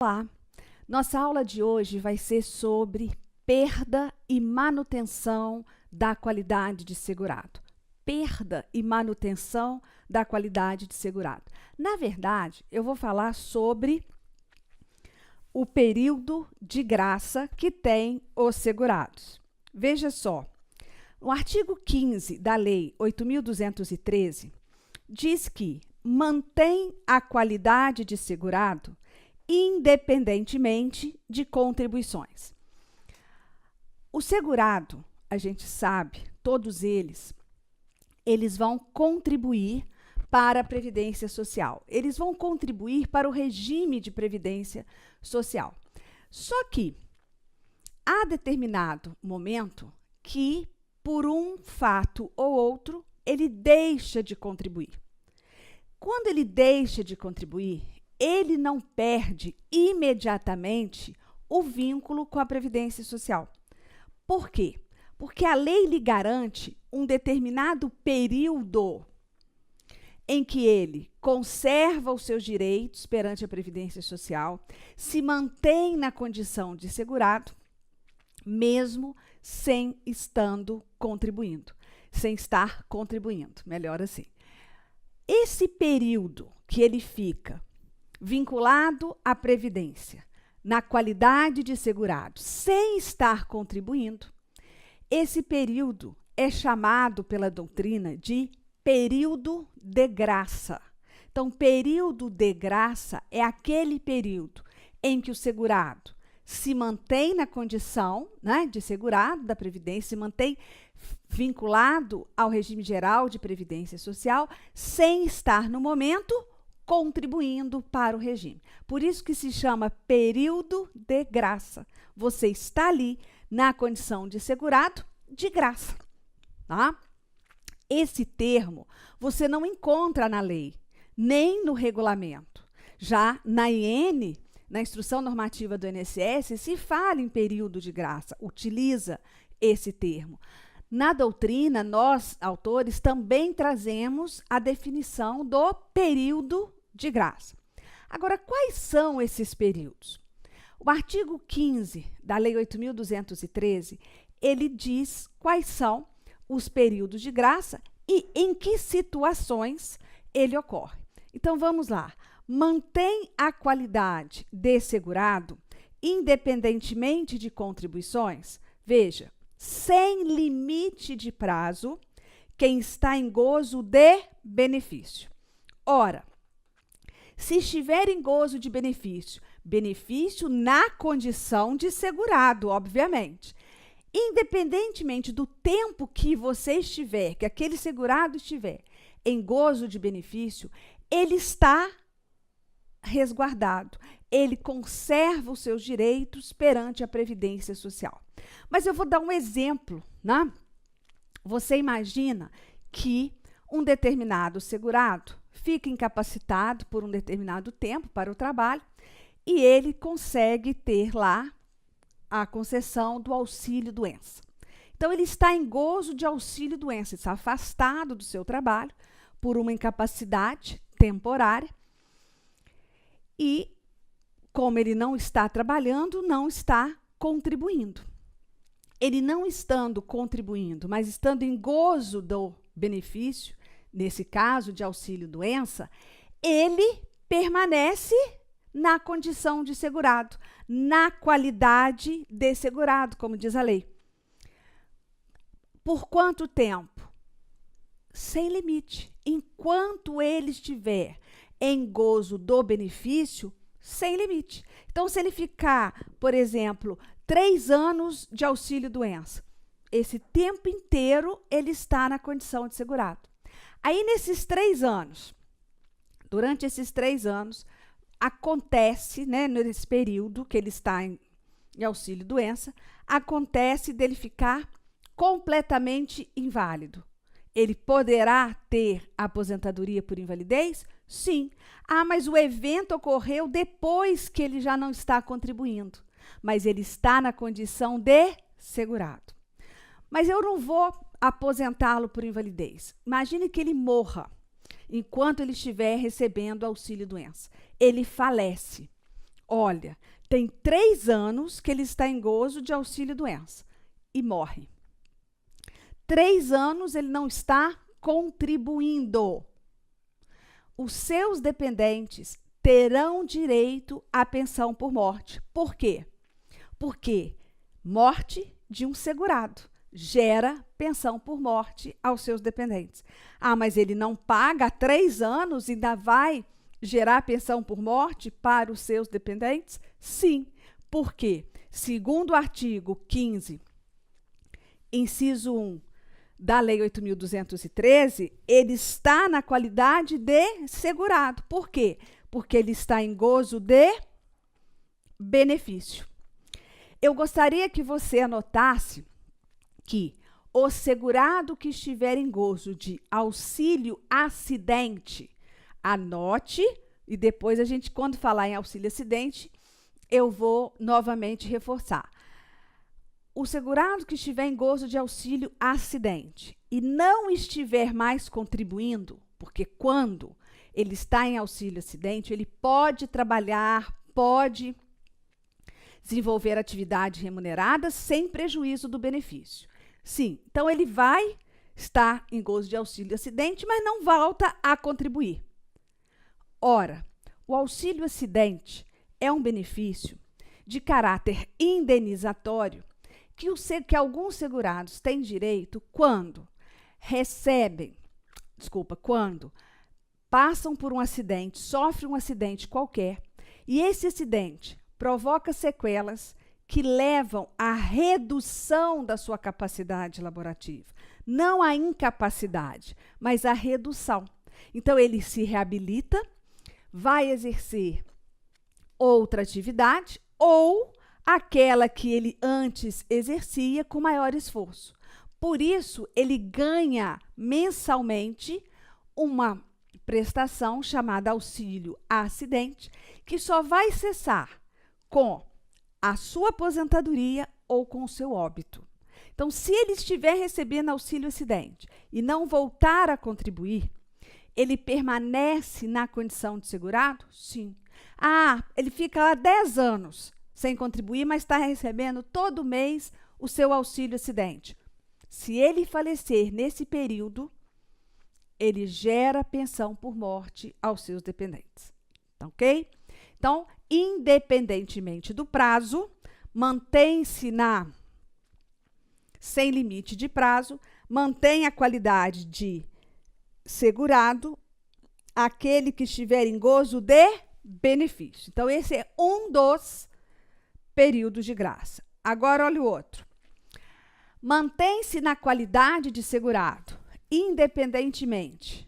Olá, nossa aula de hoje vai ser sobre perda e manutenção da qualidade de segurado. Perda e manutenção da qualidade de segurado. Na verdade, eu vou falar sobre o período de graça que tem os segurados. Veja só, o artigo 15 da Lei 8.213 diz que mantém a qualidade de segurado independentemente de contribuições. O segurado, a gente sabe, todos eles vão contribuir para a Previdência Social. Eles vão contribuir para o regime de Previdência Social. Só que há determinado momento que, por um fato ou outro, ele deixa de contribuir. Quando ele deixa de contribuir, ele não perde imediatamente o vínculo com a Previdência Social. Por quê? Porque a lei lhe garante um determinado período em que ele conserva os seus direitos perante a Previdência Social, se mantém na condição de segurado, mesmo sem estar contribuindo, melhor assim. Esse período que ele fica vinculado à Previdência, na qualidade de segurado, sem estar contribuindo, esse período é chamado pela doutrina de período de graça. Então, período de graça é aquele período em que o segurado se mantém na condição, de segurado da Previdência, se mantém vinculado ao regime geral de Previdência Social, sem estar, no momento, contribuindo para o regime. Por isso que se chama período de graça. Você está ali na condição de segurado de graça. Tá? Esse termo você não encontra na lei, nem no regulamento. Já na IN, na Instrução Normativa do INSS, se fala em período de graça, utiliza esse termo. Na doutrina, nós, autores, também trazemos a definição do período de graça. Agora, quais são esses períodos? O artigo 15 da Lei 8.213, ele diz quais são os períodos de graça e em que situações ele ocorre. Então, vamos lá. Mantém a qualidade de segurado independentemente de contribuições? Veja, sem limite de prazo, quem está em gozo de benefício. Ora, se estiver em gozo de benefício, benefício na condição de segurado, obviamente. Independentemente do tempo que você estiver, que aquele segurado estiver em gozo de benefício, ele está resguardado. Ele conserva os seus direitos perante a Previdência Social. Mas eu vou dar um exemplo, né? Você imagina que um determinado segurado fica incapacitado por um determinado tempo para o trabalho e ele consegue ter lá a concessão do auxílio-doença. Então, ele está em gozo de auxílio-doença, está afastado do seu trabalho por uma incapacidade temporária e, como ele não está trabalhando, não está contribuindo. Ele não estando contribuindo, mas estando em gozo do benefício, nesse caso de auxílio-doença, ele permanece na condição de segurado, na qualidade de segurado, como diz a lei. Por quanto tempo? Sem limite. Enquanto ele estiver em gozo do benefício, sem limite. Então, se ele ficar, por exemplo, 3 anos de auxílio-doença, esse tempo inteiro ele está na condição de segurado. Aí, nesses 3 anos, durante esses 3 anos, acontece, nesse período que ele está em auxílio-doença, acontece dele ficar completamente inválido. Ele poderá ter aposentadoria por invalidez? Sim. Ah, mas o evento ocorreu depois que ele já não está contribuindo, mas ele está na condição de segurado. Mas eu não vou aposentá-lo por invalidez. Imagine que ele morra enquanto ele estiver recebendo auxílio-doença. Ele falece. Olha, tem 3 anos que ele está em gozo de auxílio-doença e morre. 3 anos ele não está contribuindo. Os seus dependentes terão direito à pensão por morte. Por quê? Porque morte de um segurado gera pensão por morte aos seus dependentes. Ah, mas ele não paga há 3 anos e ainda vai gerar pensão por morte para os seus dependentes? Sim, porque, segundo o artigo 15, inciso 1 da Lei 8.213, ele está na qualidade de segurado. Por quê? Porque ele está em gozo de benefício. Eu gostaria que você anotasse que o segurado que estiver em gozo de auxílio acidente, anote, e depois a gente, quando falar em auxílio acidente, eu vou novamente reforçar. O segurado que estiver em gozo de auxílio acidente e não estiver mais contribuindo, porque quando ele está em auxílio acidente, ele pode trabalhar, pode desenvolver atividade remunerada sem prejuízo do benefício. Sim, então ele vai estar em gozo de auxílio acidente, mas não volta a contribuir. Ora, o auxílio acidente é um benefício de caráter indenizatório que alguns segurados têm direito quando quando passam por um acidente, sofrem um acidente qualquer, e esse acidente provoca sequelas que levam à redução da sua capacidade laborativa. Não a incapacidade, mas a redução. Então, ele se reabilita, vai exercer outra atividade ou aquela que ele antes exercia com maior esforço. Por isso, ele ganha mensalmente uma prestação chamada auxílio acidente, que só vai cessar com a sua aposentadoria ou com o seu óbito. Então, se ele estiver recebendo auxílio acidente e não voltar a contribuir, ele permanece na condição de segurado? Sim. Ah, ele fica lá 10 anos sem contribuir, mas está recebendo todo mês o seu auxílio acidente. Se ele falecer nesse período, ele gera pensão por morte aos seus dependentes. Tá, ok? Então, independentemente do prazo, mantém-se sem limite de prazo, mantém a qualidade de segurado aquele que estiver em gozo de benefício. Então, esse é um dos períodos de graça. Agora, olha o outro. Mantém-se na qualidade de segurado, independentemente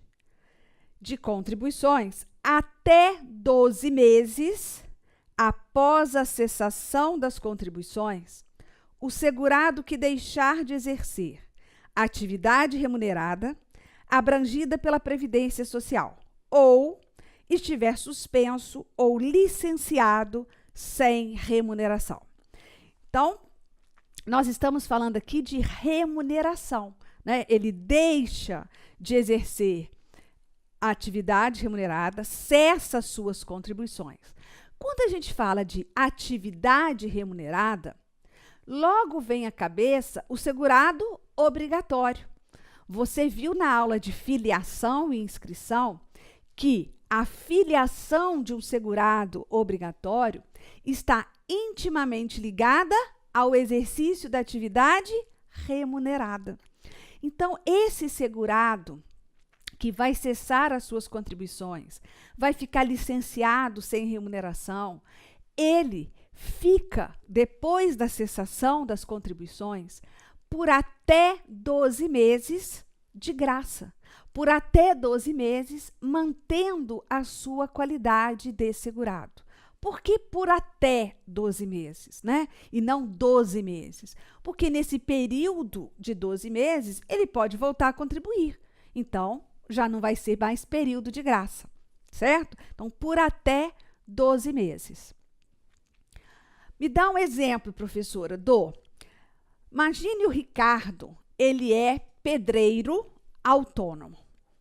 de contribuições, até 12 meses após a cessação das contribuições, o segurado que deixar de exercer atividade remunerada abrangida pela Previdência Social ou estiver suspenso ou licenciado sem remuneração. Então, nós estamos falando aqui de remuneração, né? Ele deixa de exercer a atividade remunerada, cessa suas contribuições. Quando a gente fala de atividade remunerada, logo vem à cabeça o segurado obrigatório. Você viu na aula de filiação e inscrição que a filiação de um segurado obrigatório está intimamente ligada ao exercício da atividade remunerada. Então, esse segurado que vai cessar as suas contribuições, vai ficar licenciado sem remuneração, ele fica, depois da cessação das contribuições, por até 12 meses de graça, por até 12 meses, mantendo a sua qualidade de segurado. Por que por até 12 meses, né? E não 12 meses? Porque nesse período de 12 meses, ele pode voltar a contribuir. Então, já não vai ser mais período de graça, certo? Então, por até 12 meses. Me dá um exemplo, professora, imagine o Ricardo, ele é pedreiro autônomo.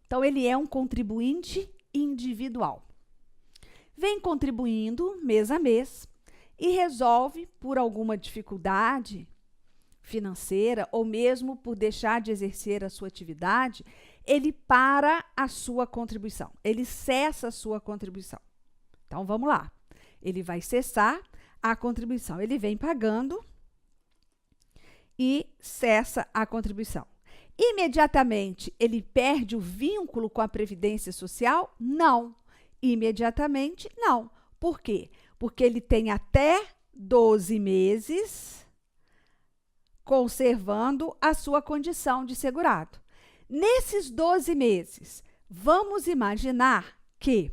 Então, ele é um contribuinte individual. vem contribuindo mês a mês e resolve, por alguma dificuldade financeira ou mesmo por deixar de exercer a sua atividade, ele para a sua contribuição, ele cessa a sua contribuição. Então, vamos lá. Ele vai cessar a contribuição. Ele vem pagando e cessa a contribuição. Imediatamente, ele perde o vínculo com a Previdência Social? Não. Imediatamente, não. Por quê? Porque ele tem até 12 meses conservando a sua condição de segurado. Nesses 12 meses, vamos imaginar que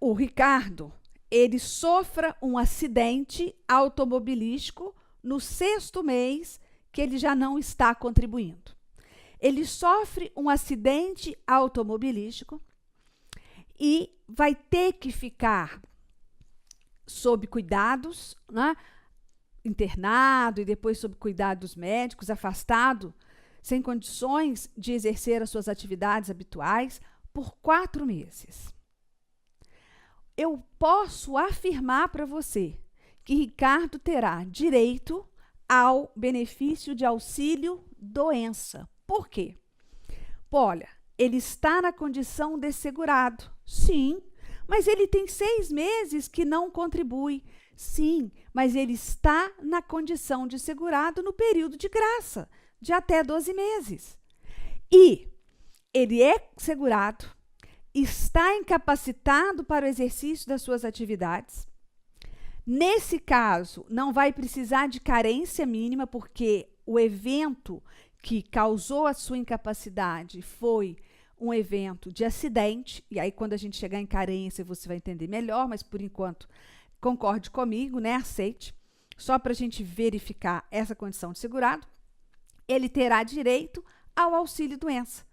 o Ricardo, ele sofra um acidente automobilístico no 6º mês que ele já não está contribuindo. Ele sofre um acidente automobilístico e vai ter que ficar sob cuidados, né? Internado e depois sob cuidados médicos, afastado, sem condições de exercer as suas atividades habituais por 4 meses. Eu posso afirmar para você que Ricardo terá direito ao benefício de auxílio-doença. Por quê? Olha, ele está na condição de segurado, sim, mas ele tem 6 meses que não contribui, sim, mas ele está na condição de segurado no período de graça, de até 12 meses. E ele é segurado, está incapacitado para o exercício das suas atividades. Nesse caso, não vai precisar de carência mínima, porque o evento que causou a sua incapacidade foi um evento de acidente, e aí quando a gente chegar em carência você vai entender melhor, mas por enquanto concorde comigo, né? Aceite, só para a gente verificar essa condição de segurado, ele terá direito ao auxílio-doença.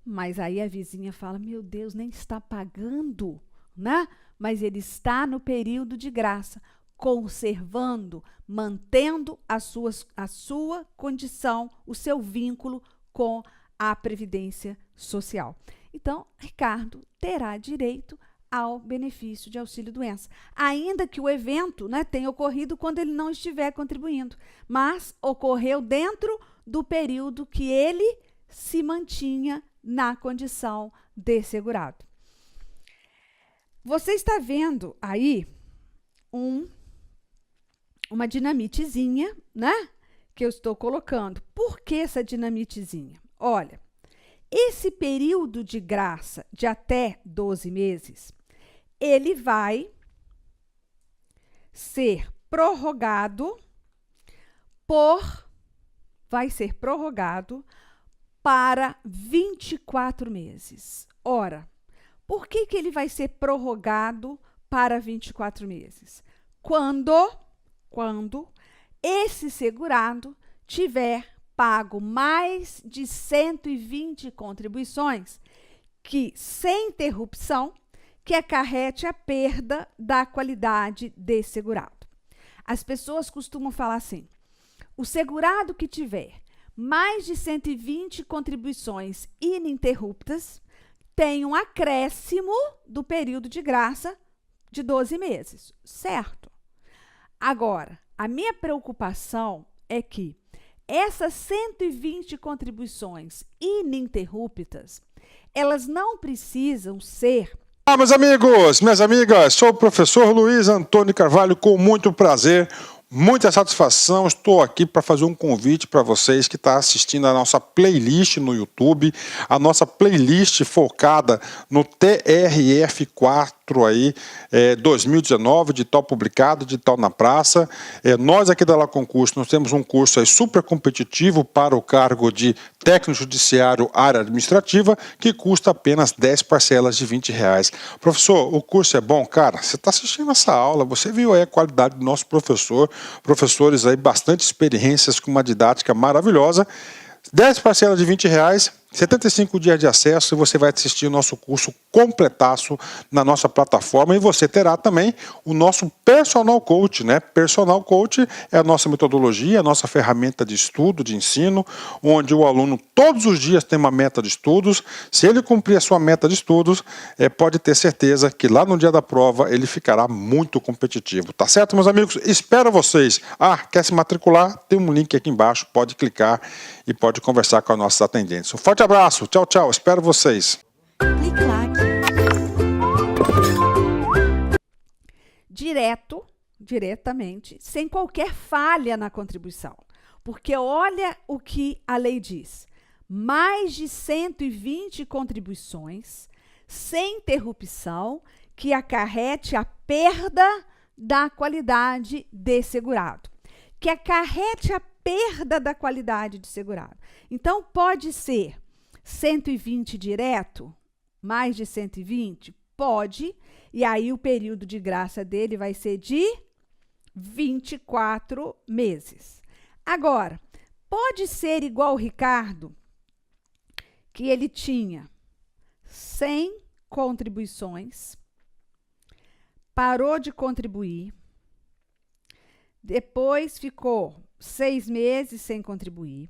Mas aí a vizinha fala, meu Deus, nem está pagando, né? Mas ele está no período de graça, conservando, mantendo a sua condição, o seu vínculo com a Previdência Social. Então, Ricardo terá direito ao benefício de auxílio-doença, ainda que o evento, né, tenha ocorrido quando ele não estiver contribuindo, mas ocorreu dentro do período que ele se mantinha na condição de segurado. Você está vendo aí uma dinamitezinha, né, que eu estou colocando. Por que essa dinamitezinha? Olha, esse período de graça de até 12 meses, ele vai ser prorrogado para 24 meses. Ora, por que ele vai ser prorrogado para 24 meses? Quando esse segurado tiver pago mais de 120 contribuições, que sem interrupção, que acarrete a perda da qualidade de segurado. As pessoas costumam falar assim, o segurado que tiver mais de 120 contribuições ininterruptas tem um acréscimo do período de graça de 12 meses, certo? Agora, a minha preocupação é que essas 120 contribuições ininterruptas, elas não precisam ser... Olá, meus amigos, minhas amigas, sou o professor Luiz Antônio Carvalho, com muito prazer, muita satisfação, estou aqui para fazer um convite para vocês que estão assistindo a nossa playlist no YouTube, a nossa playlist focada no TRF4 aí, 2019, de tal publicado, de tal na praça. Nós aqui da La Concurso, nós temos um curso aí super competitivo para o cargo de técnico judiciário área administrativa, que custa apenas 10 parcelas de R$20. Professor, o curso é bom? Cara, você está assistindo essa aula, você viu aí a qualidade do nosso professor, professores aí bastante experiências com uma didática maravilhosa, 10 parcelas de R$20, 75 dias de acesso e você vai assistir o nosso curso completaço na nossa plataforma e você terá também o nosso Personal Coach, né? Personal Coach é a nossa metodologia, a nossa ferramenta de estudo, de ensino, onde o aluno todos os dias tem uma meta de estudos. Se ele cumprir a sua meta de estudos, pode ter certeza que lá no dia da prova ele ficará muito competitivo. Tá certo, meus amigos? Espero vocês. Quer se matricular? Tem um link aqui embaixo, pode clicar e pode conversar com as nossas atendentes. Um forte abraço, tchau, tchau, espero vocês. Clique lá. Diretamente, sem qualquer falha na contribuição. Porque olha o que a lei diz. Mais de 120 contribuições, sem interrupção, que acarrete a perda da qualidade de segurado. Que acarrete a perda da qualidade de segurado. Então, pode ser 120 direto, mais de 120? Pode, e aí o período de graça dele vai ser de 24 meses. Agora, pode ser igual o Ricardo, que ele tinha 100 contribuições, parou de contribuir, depois ficou 6 meses sem contribuir,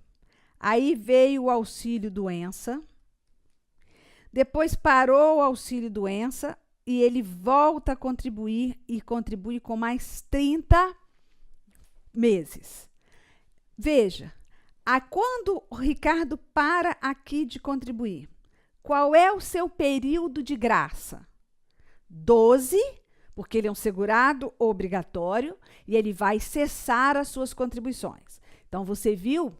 aí veio o auxílio-doença, depois parou o auxílio-doença e ele volta a contribuir e contribui com mais 30 meses. Veja, quando o Ricardo para aqui de contribuir, qual é o seu período de graça? 12, porque ele é um segurado obrigatório e ele vai cessar as suas contribuições. Então, você viu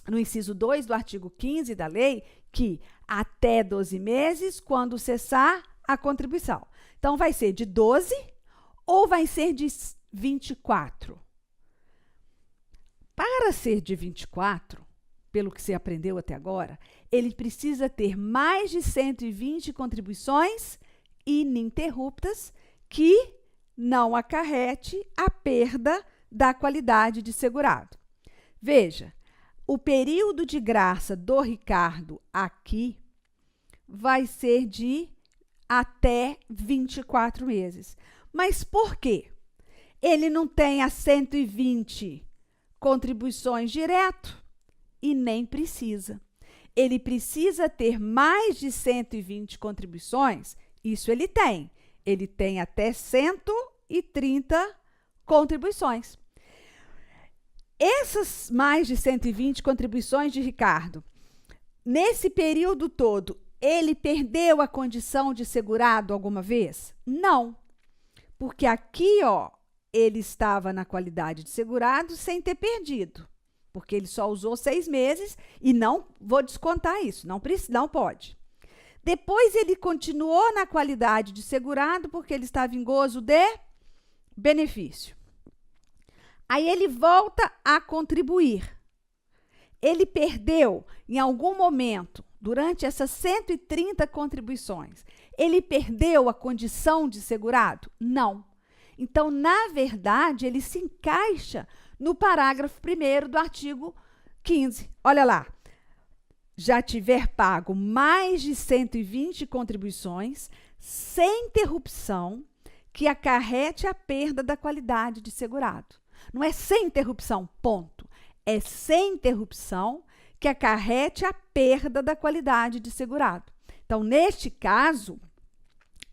no inciso 2 do artigo 15 da lei que até 12 meses, quando cessar a contribuição. Então, vai ser de 12 ou vai ser de 24? Para ser de 24, pelo que você aprendeu até agora, ele precisa ter mais de 120 contribuições ininterruptas que não acarrete a perda da qualidade de segurado. Veja, o período de graça do Ricardo aqui vai ser de até 24 meses. Mas por quê? Ele não tem as 120 contribuições direto e nem precisa. Ele precisa ter mais de 120 contribuições, isso ele tem. Ele tem até 130 contribuições. Essas mais de 120 contribuições de Ricardo, nesse período todo, ele perdeu a condição de segurado alguma vez? Não. Porque aqui, ele estava na qualidade de segurado sem ter perdido. Porque ele só usou 6 meses e não vou descontar isso, não pode. Depois ele continuou na qualidade de segurado porque ele estava em gozo de benefício. Aí ele volta a contribuir. Ele perdeu em algum momento, durante essas 130 contribuições, ele perdeu a condição de segurado? Não. Então, na verdade, ele se encaixa no parágrafo 1º do artigo 15. Olha lá. Já tiver pago mais de 120 contribuições, sem interrupção, que acarrete a perda da qualidade de segurado. Não é sem interrupção, ponto. É sem interrupção que acarrete a perda da qualidade de segurado. Então, neste caso,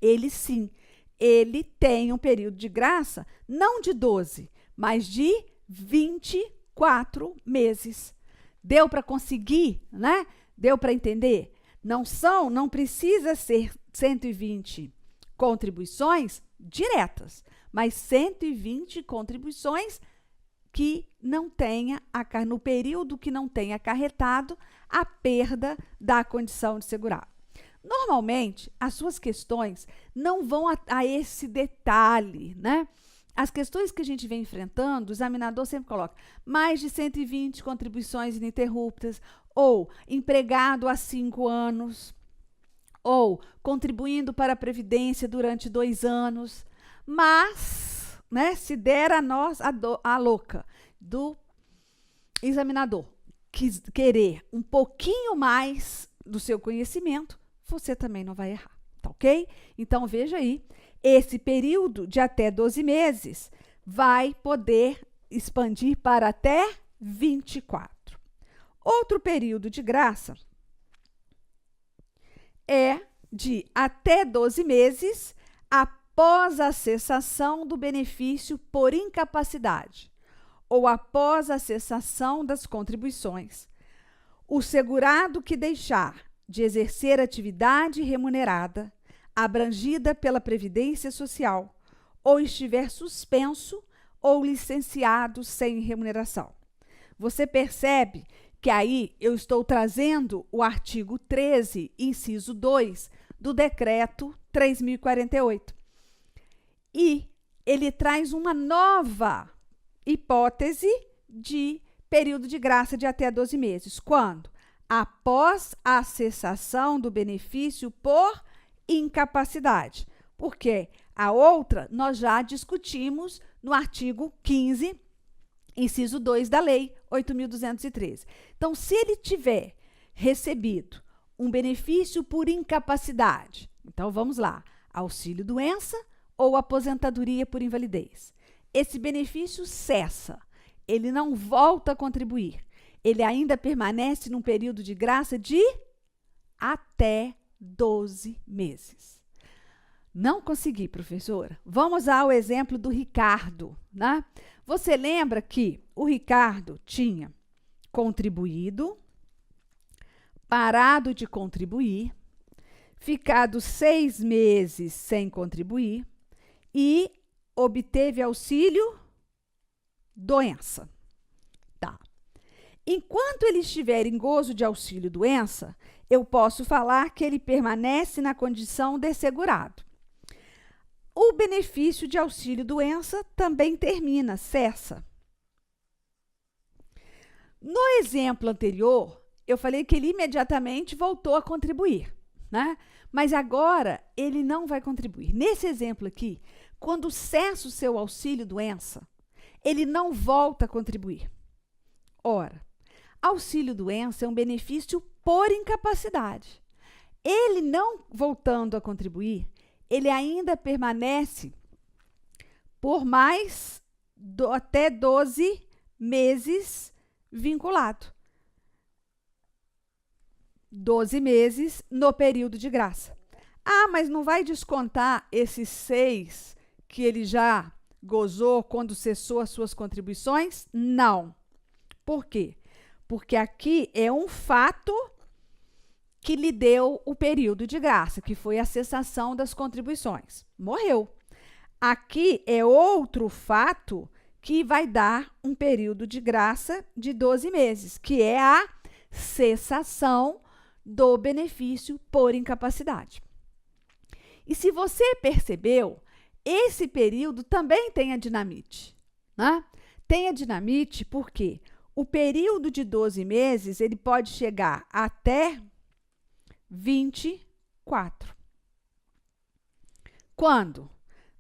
ele sim, ele tem um período de graça, não de 12, mas de 24 meses. Deu para conseguir, né? Deu para entender? Não precisa ser 120 contribuições diretas, mas 120 contribuições que não tenha, no período que não tenha acarretado a perda da condição de segurado. Normalmente, as suas questões não vão a esse detalhe, né? As questões que a gente vem enfrentando, o examinador sempre coloca mais de 120 contribuições ininterruptas, ou empregado há 5 anos, ou contribuindo para a Previdência durante 2 anos. Mas, né, se der a nós a louca do examinador querer um pouquinho mais do seu conhecimento, você também não vai errar, tá ok? Então, veja aí, esse período de até 12 meses vai poder expandir para até 24. Outro período de graça é de até 12 meses após a cessação do benefício por incapacidade ou após a cessação das contribuições. O segurado que deixar de exercer atividade remunerada abrangida pela Previdência Social ou estiver suspenso ou licenciado sem remuneração. Você percebe que aí eu estou trazendo o artigo 13, inciso 2, do Decreto 3.048. E ele traz uma nova hipótese de período de graça de até 12 meses. Quando? Após a cessação do benefício por incapacidade. Porque a outra nós já discutimos no artigo 15, inciso 2 da Lei 8.213. Então, se ele tiver recebido um benefício por incapacidade, então vamos lá, auxílio-doença ou aposentadoria por invalidez. Esse benefício cessa, ele não volta a contribuir, ele ainda permanece num período de graça de até 12 meses. Não consegui, professora? Vamos ao exemplo do Ricardo, né? Você lembra que o Ricardo tinha contribuído, parado de contribuir, ficado 6 meses sem contribuir e obteve auxílio doença. Tá. Enquanto ele estiver em gozo de auxílio doença, eu posso falar que ele permanece na condição de segurado. O benefício de auxílio-doença também termina, cessa. No exemplo anterior, eu falei que ele imediatamente voltou a contribuir, né? Mas agora ele não vai contribuir. Nesse exemplo aqui, quando cessa o seu auxílio-doença, ele não volta a contribuir. Ora, auxílio-doença é um benefício por incapacidade. Ele não voltando a contribuir, ele ainda permanece por mais até 12 meses vinculado. 12 meses no período de graça. Ah, mas não vai descontar esses 6 que ele já gozou quando cessou as suas contribuições? Não. Por quê? Porque aqui é um fato que lhe deu o período de graça, que foi a cessação das contribuições. Morreu. Aqui é outro fato que vai dar um período de graça de 12 meses, que é a cessação do benefício por incapacidade. E se você percebeu, esse período também tem a dinamite, né? Tem a dinamite porque o período de 12 meses, ele pode chegar até 24. Quando?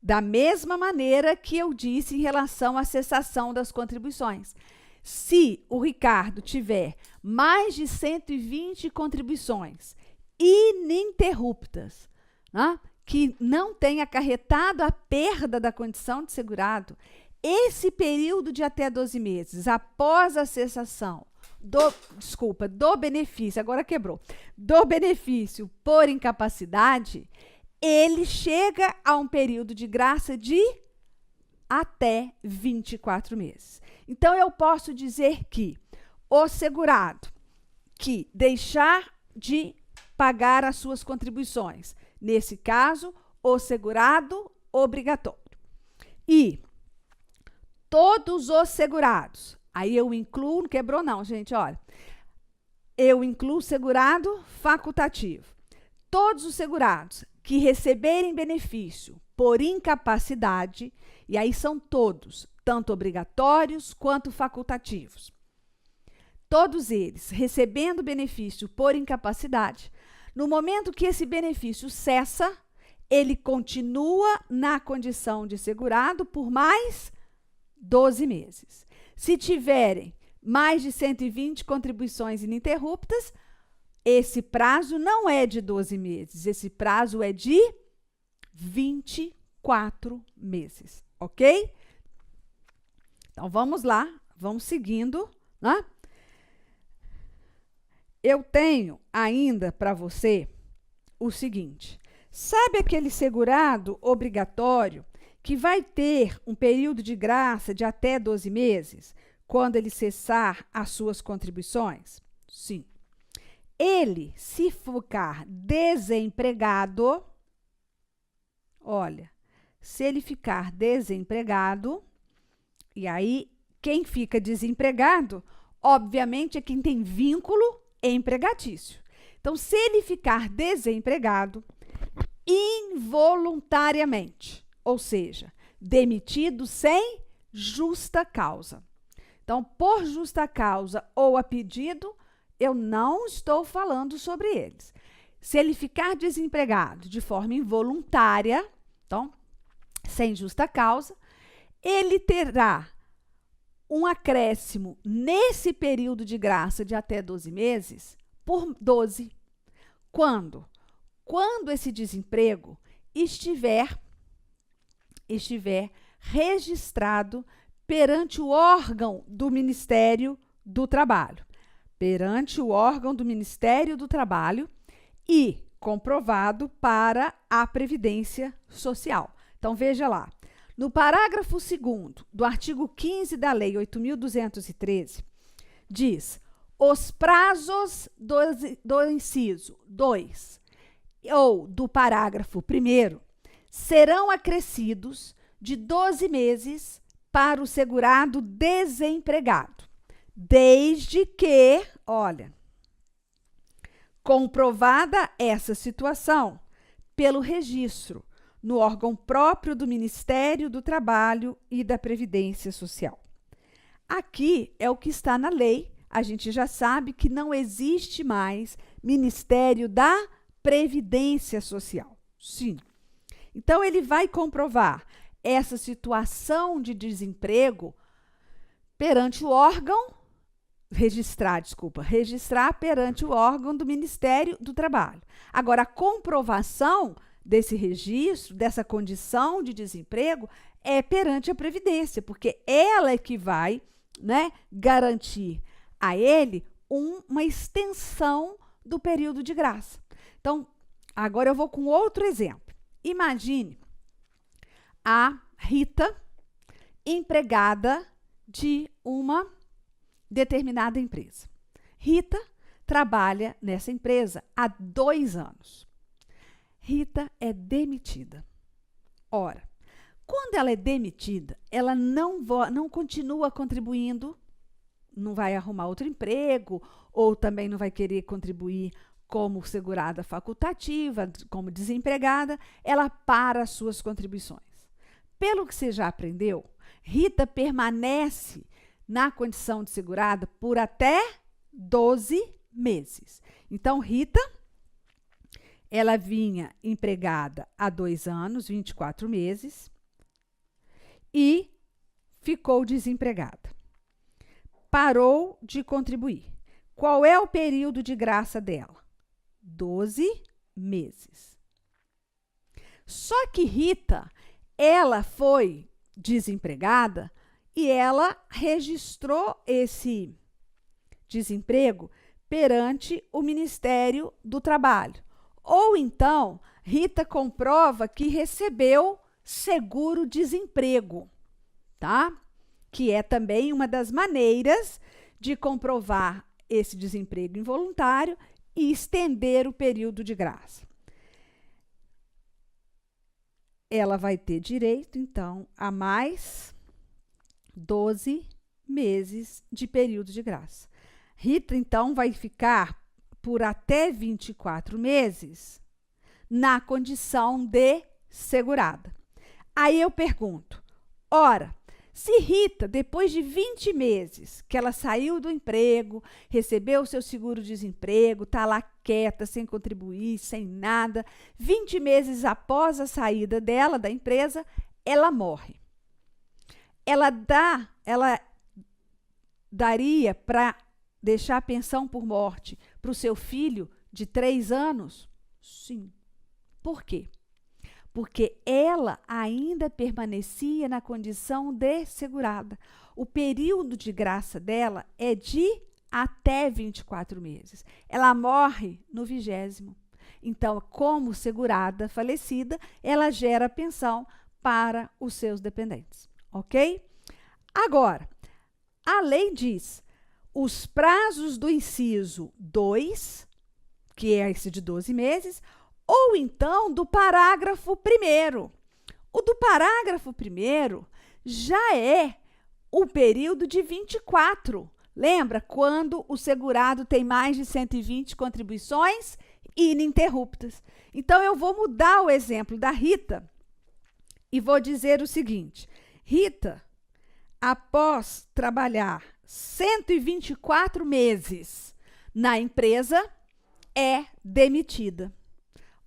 Da mesma maneira que eu disse em relação à cessação das contribuições. Se o Ricardo tiver mais de 120 contribuições ininterruptas, né, que não tenha acarretado a perda da condição de segurado, esse período de até 12 meses, após a cessação do benefício, agora quebrou, do benefício por incapacidade, ele chega a um período de graça de até 24 meses. Então, eu posso dizer que o segurado que deixar de pagar as suas contribuições, nesse caso, o segurado obrigatório, e todos os segurados, aí eu incluo, não quebrou não, gente, olha. Eu incluo segurado facultativo. Todos os segurados que receberem benefício por incapacidade, e aí são todos, tanto obrigatórios quanto facultativos. Todos eles recebendo benefício por incapacidade, no momento que esse benefício cessa, ele continua na condição de segurado por mais 12 meses. Se tiverem mais de 120 contribuições ininterruptas, esse prazo não é de 12 meses, esse prazo é de 24 meses, ok? Então, vamos lá, vamos seguindo, né? Eu tenho ainda para você o seguinte: sabe aquele segurado obrigatório que vai ter um período de graça de até 12 meses, quando ele cessar as suas contribuições? Sim. Ele, se ficar desempregado, olha, se ele ficar desempregado, e aí quem fica desempregado, obviamente, é quem tem vínculo empregatício. Então, se ele ficar desempregado involuntariamente, ou seja, demitido sem justa causa. Então, por justa causa ou a pedido, eu não estou falando sobre eles. Se ele ficar desempregado de forma involuntária, então, sem justa causa, ele terá um acréscimo nesse período de graça de até 12 meses por 12. Quando? Quando esse desemprego estiver registrado perante o órgão do Ministério do Trabalho. Perante o órgão do Ministério do Trabalho e comprovado para a Previdência Social. Então, veja lá. No parágrafo 2º do artigo 15 da Lei 8.213, diz: os prazos do inciso 2 ou do parágrafo 1º serão acrescidos de 12 meses para o segurado desempregado, desde que, olha, comprovada essa situação pelo registro no órgão próprio do Ministério do Trabalho e da Previdência Social. Aqui é o que está na lei, a gente já sabe que não existe mais Ministério da Previdência Social. Sim. Então, ele vai comprovar essa situação de desemprego perante o órgão, registrar perante o órgão do Ministério do Trabalho. Agora, a comprovação desse registro, dessa condição de desemprego, é perante a Previdência, porque ela é que vai, né, garantir a ele uma extensão do período de graça. Então, agora eu vou com outro exemplo. Imagine a Rita, empregada de uma determinada empresa. Rita trabalha nessa empresa há 2 anos. Rita é demitida. Ora, quando ela é demitida, ela não continua contribuindo, não vai arrumar outro emprego, ou também não vai querer contribuir como segurada facultativa, como desempregada, ela para as suas contribuições. Pelo que você já aprendeu, Rita permanece na condição de segurada por até 12 meses. Então, Rita, ela vinha empregada há 2 anos, 24 meses, e ficou desempregada. Parou de contribuir. Qual é o período de graça dela? 12 meses. Só que Rita, ela foi desempregada e ela registrou esse desemprego perante o Ministério do Trabalho. Ou então, Rita comprova que recebeu seguro-desemprego, tá? Que é também uma das maneiras de comprovar esse desemprego involuntário e estender o período de graça. Ela vai ter direito, então, a mais 12 meses de período de graça. Rita, então, vai ficar por até 24 meses na condição de segurada. Aí eu pergunto, ora, se Rita, depois de 20 meses que ela saiu do emprego, recebeu o seu seguro-desemprego, está lá quieta, sem contribuir, sem nada, 20 meses após a saída dela da empresa, ela morre. Ela daria para deixar a pensão por morte para o seu filho de 3 anos? Sim. Por quê? Porque ela ainda permanecia na condição de segurada. O período de graça dela é de até 24 meses. Ela morre no 20º. Então, como segurada falecida, ela gera pensão para os seus dependentes, ok? Agora, a lei diz, os prazos do inciso 2, que é esse de 12 meses, ou então do parágrafo 1º. O do parágrafo 1º já é o período de 24. Lembra quando o segurado tem mais de 120 contribuições ininterruptas? Então, eu vou mudar o exemplo da Rita e vou dizer o seguinte. Rita, após trabalhar 124 meses na empresa, é demitida.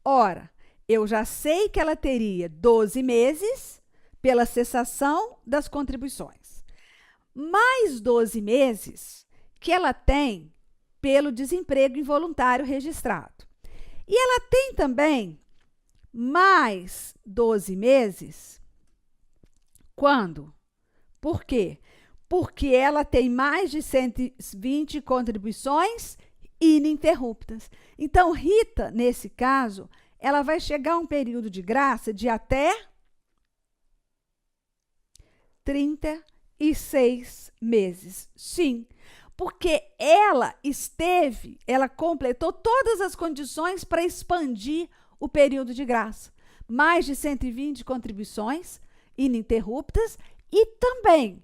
Ora, eu já sei que ela teria 12 meses pela cessação das contribuições, mais 12 meses que ela tem pelo desemprego involuntário registrado. E ela tem também mais 12 meses. Quando? Por quê? Porque ela tem mais de 120 contribuições ininterruptas. Então, Rita, nesse caso, ela vai chegar a um período de graça de até 36 meses. Sim, porque ela completou todas as condições para expandir o período de graça. Mais de 120 contribuições ininterruptas e também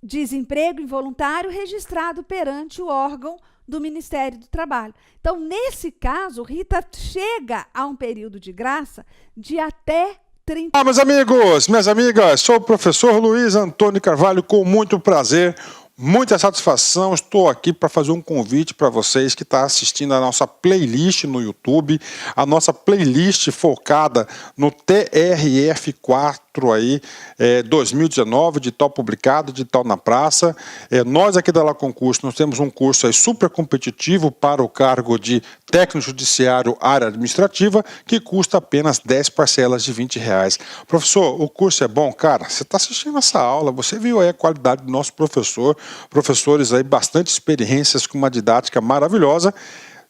desemprego involuntário registrado perante o órgão do Ministério do Trabalho. Então, nesse caso, Rita chega a um período de graça de até 30... Ah, meus amigos, minhas amigas, sou o professor Luiz Antônio Carvalho, com muito prazer, muita satisfação. Estou aqui para fazer um convite para vocês que estão assistindo a nossa playlist no YouTube, a nossa playlist focada no TRF4 aí, 2019, de tal publicado, de tal na praça. Nós aqui da La Concurso, nós temos um curso aí super competitivo para o cargo de técnico judiciário área administrativa, que custa apenas 10 parcelas de R$20. Professor, o curso é bom? Cara, você está assistindo essa aula, você viu aí a qualidade do nosso professor, professores aí bastante experiências com uma didática maravilhosa.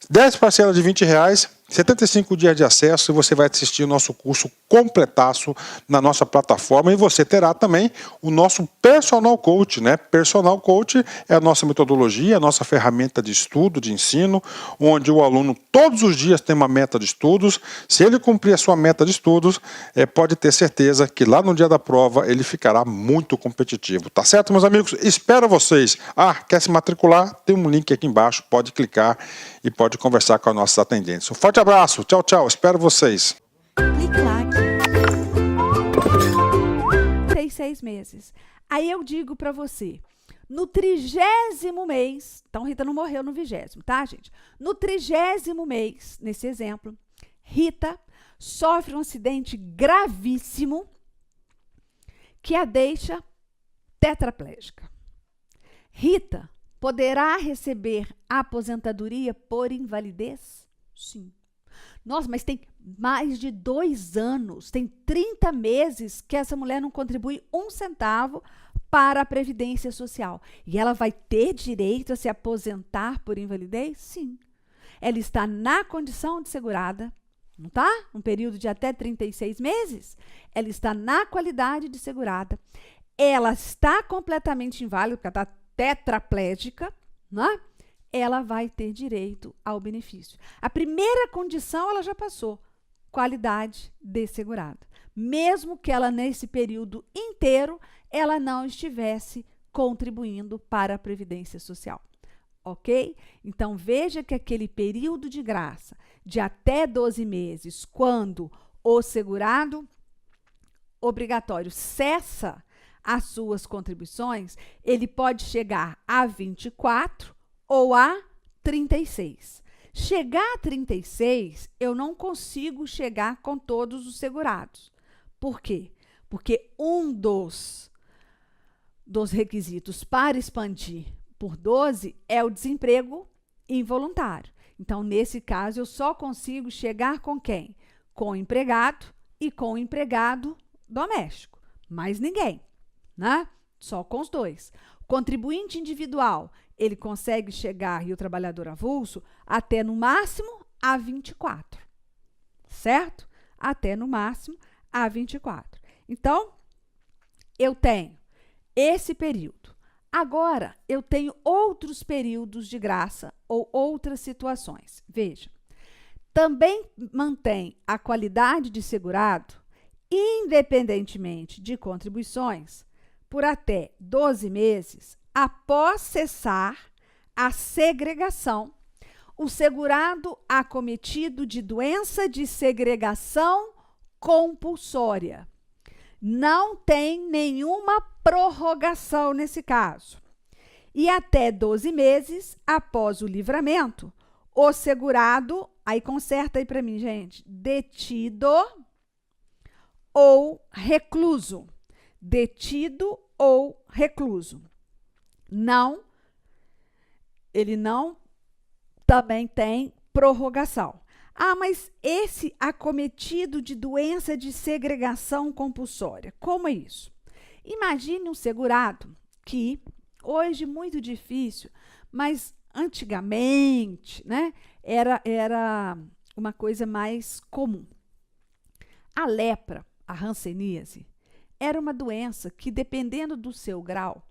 10 parcelas de R$20, 75 dias de acesso, e você vai assistir o nosso curso completaço na nossa plataforma, e você terá também o nosso Personal Coach, né? Personal Coach é a nossa metodologia, a nossa ferramenta de estudo, de ensino, onde o aluno todos os dias tem uma meta de estudos. Se ele cumprir a sua meta de estudos, pode ter certeza que lá no dia da prova ele ficará muito competitivo. Tá certo, meus amigos? Espero vocês. Quer se matricular? Tem um link aqui embaixo, pode clicar e pode conversar com as nossas atendentes. Um forte abraço, tchau, tchau, espero vocês. Clique lá. 36 meses. Aí eu digo para você, no 30º mês, então Rita não morreu no 20º, tá, gente? No 30º mês, nesse exemplo, Rita sofre um acidente gravíssimo que a deixa tetraplégica. Rita poderá receber aposentadoria por invalidez? Sim. Nossa, mas tem mais de 2 anos, tem 30 meses que essa mulher não contribui 1 centavo para a Previdência Social. E ela vai ter direito a se aposentar por invalidez? Sim. Ela está na condição de segurada, não está? Um período de até 36 meses. Ela está na qualidade de segurada. Ela está completamente inválida, porque ela está tetraplégica, né? Ela vai ter direito ao benefício. A primeira condição ela já passou, qualidade de segurada. Mesmo que ela, nesse período inteiro, ela não estivesse contribuindo para a Previdência Social. Ok? Então, veja que aquele período de graça de até 12 meses, quando o segurado obrigatório cessa as suas contribuições, ele pode chegar a 24 ou a 36. Chegar a 36, eu não consigo chegar com todos os segurados. Por quê? Porque um dos requisitos para expandir por 12 é o desemprego involuntário. Então, nesse caso, eu só consigo chegar com quem? Com o empregado e com o empregado doméstico. Mais ninguém, né? Só com os dois. O contribuinte individual, ele consegue chegar, e o trabalhador avulso, até no máximo a 24. Certo? Até no máximo a 24. Então, eu tenho esse período. Agora, eu tenho outros períodos de graça ou outras situações. Veja, também mantém a qualidade de segurado, independentemente de contribuições, por até 12 meses após cessar a segregação, o segurado acometido de doença de segregação compulsória. Não tem nenhuma prorrogação nesse caso. E até 12 meses após o livramento, o segurado, aí conserta aí para mim, gente, detido ou recluso. Detido ou recluso. Não, ele não também tem prorrogação. Ah, mas esse acometido de doença de segregação compulsória, como é isso? Imagine um segurado que, hoje muito difícil, mas antigamente, né, era uma coisa mais comum. A lepra, a hanseníase, era uma doença que, dependendo do seu grau,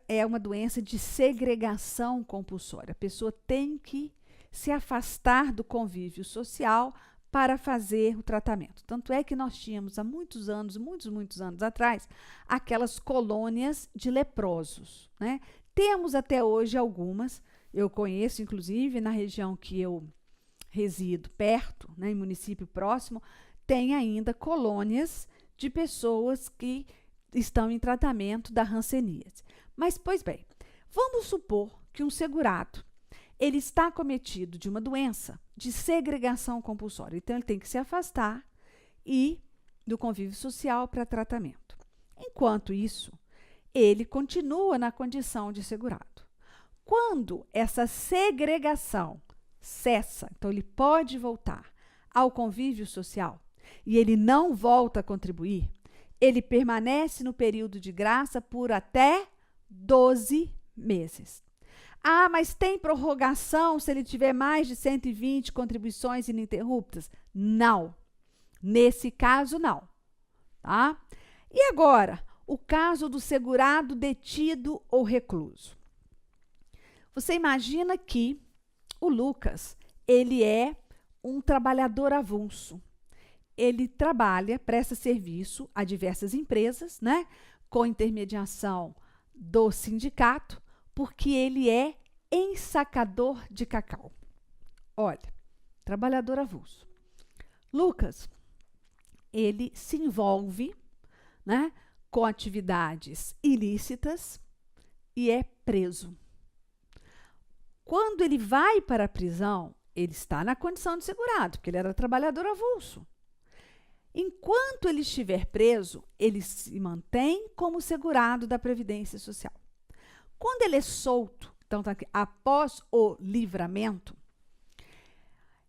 é uma doença de segregação compulsória. A pessoa tem que se afastar do convívio social para fazer o tratamento. Tanto é que nós tínhamos há muitos anos atrás, aquelas colônias de leprosos, né? Temos até hoje algumas, eu conheço inclusive na região que eu resido perto, né, em município próximo, tem ainda colônias de pessoas que estão em tratamento da hanseníase. Mas, pois bem, vamos supor que um segurado ele está acometido de uma doença de segregação compulsória. Então, ele tem que se afastar do convívio social para tratamento. Enquanto isso, ele continua na condição de segurado. Quando essa segregação cessa, então ele pode voltar ao convívio social e ele não volta a contribuir, ele permanece no período de graça por até 12 meses. Ah, mas tem prorrogação se ele tiver mais de 120 contribuições ininterruptas? Não. Nesse caso, não. Tá? E agora, o caso do segurado detido ou recluso. Você imagina que o Lucas, ele é um trabalhador avulso. Ele trabalha, presta serviço a diversas empresas, né, com intermediação do sindicato, porque ele é ensacador de cacau. Olha, trabalhador avulso. Lucas, ele se envolve, né, com atividades ilícitas e é preso. Quando ele vai para a prisão, ele está na condição de segurado, porque ele era trabalhador avulso. Enquanto ele estiver preso, ele se mantém como segurado da Previdência Social. Quando ele é solto, então tá aqui, após o livramento,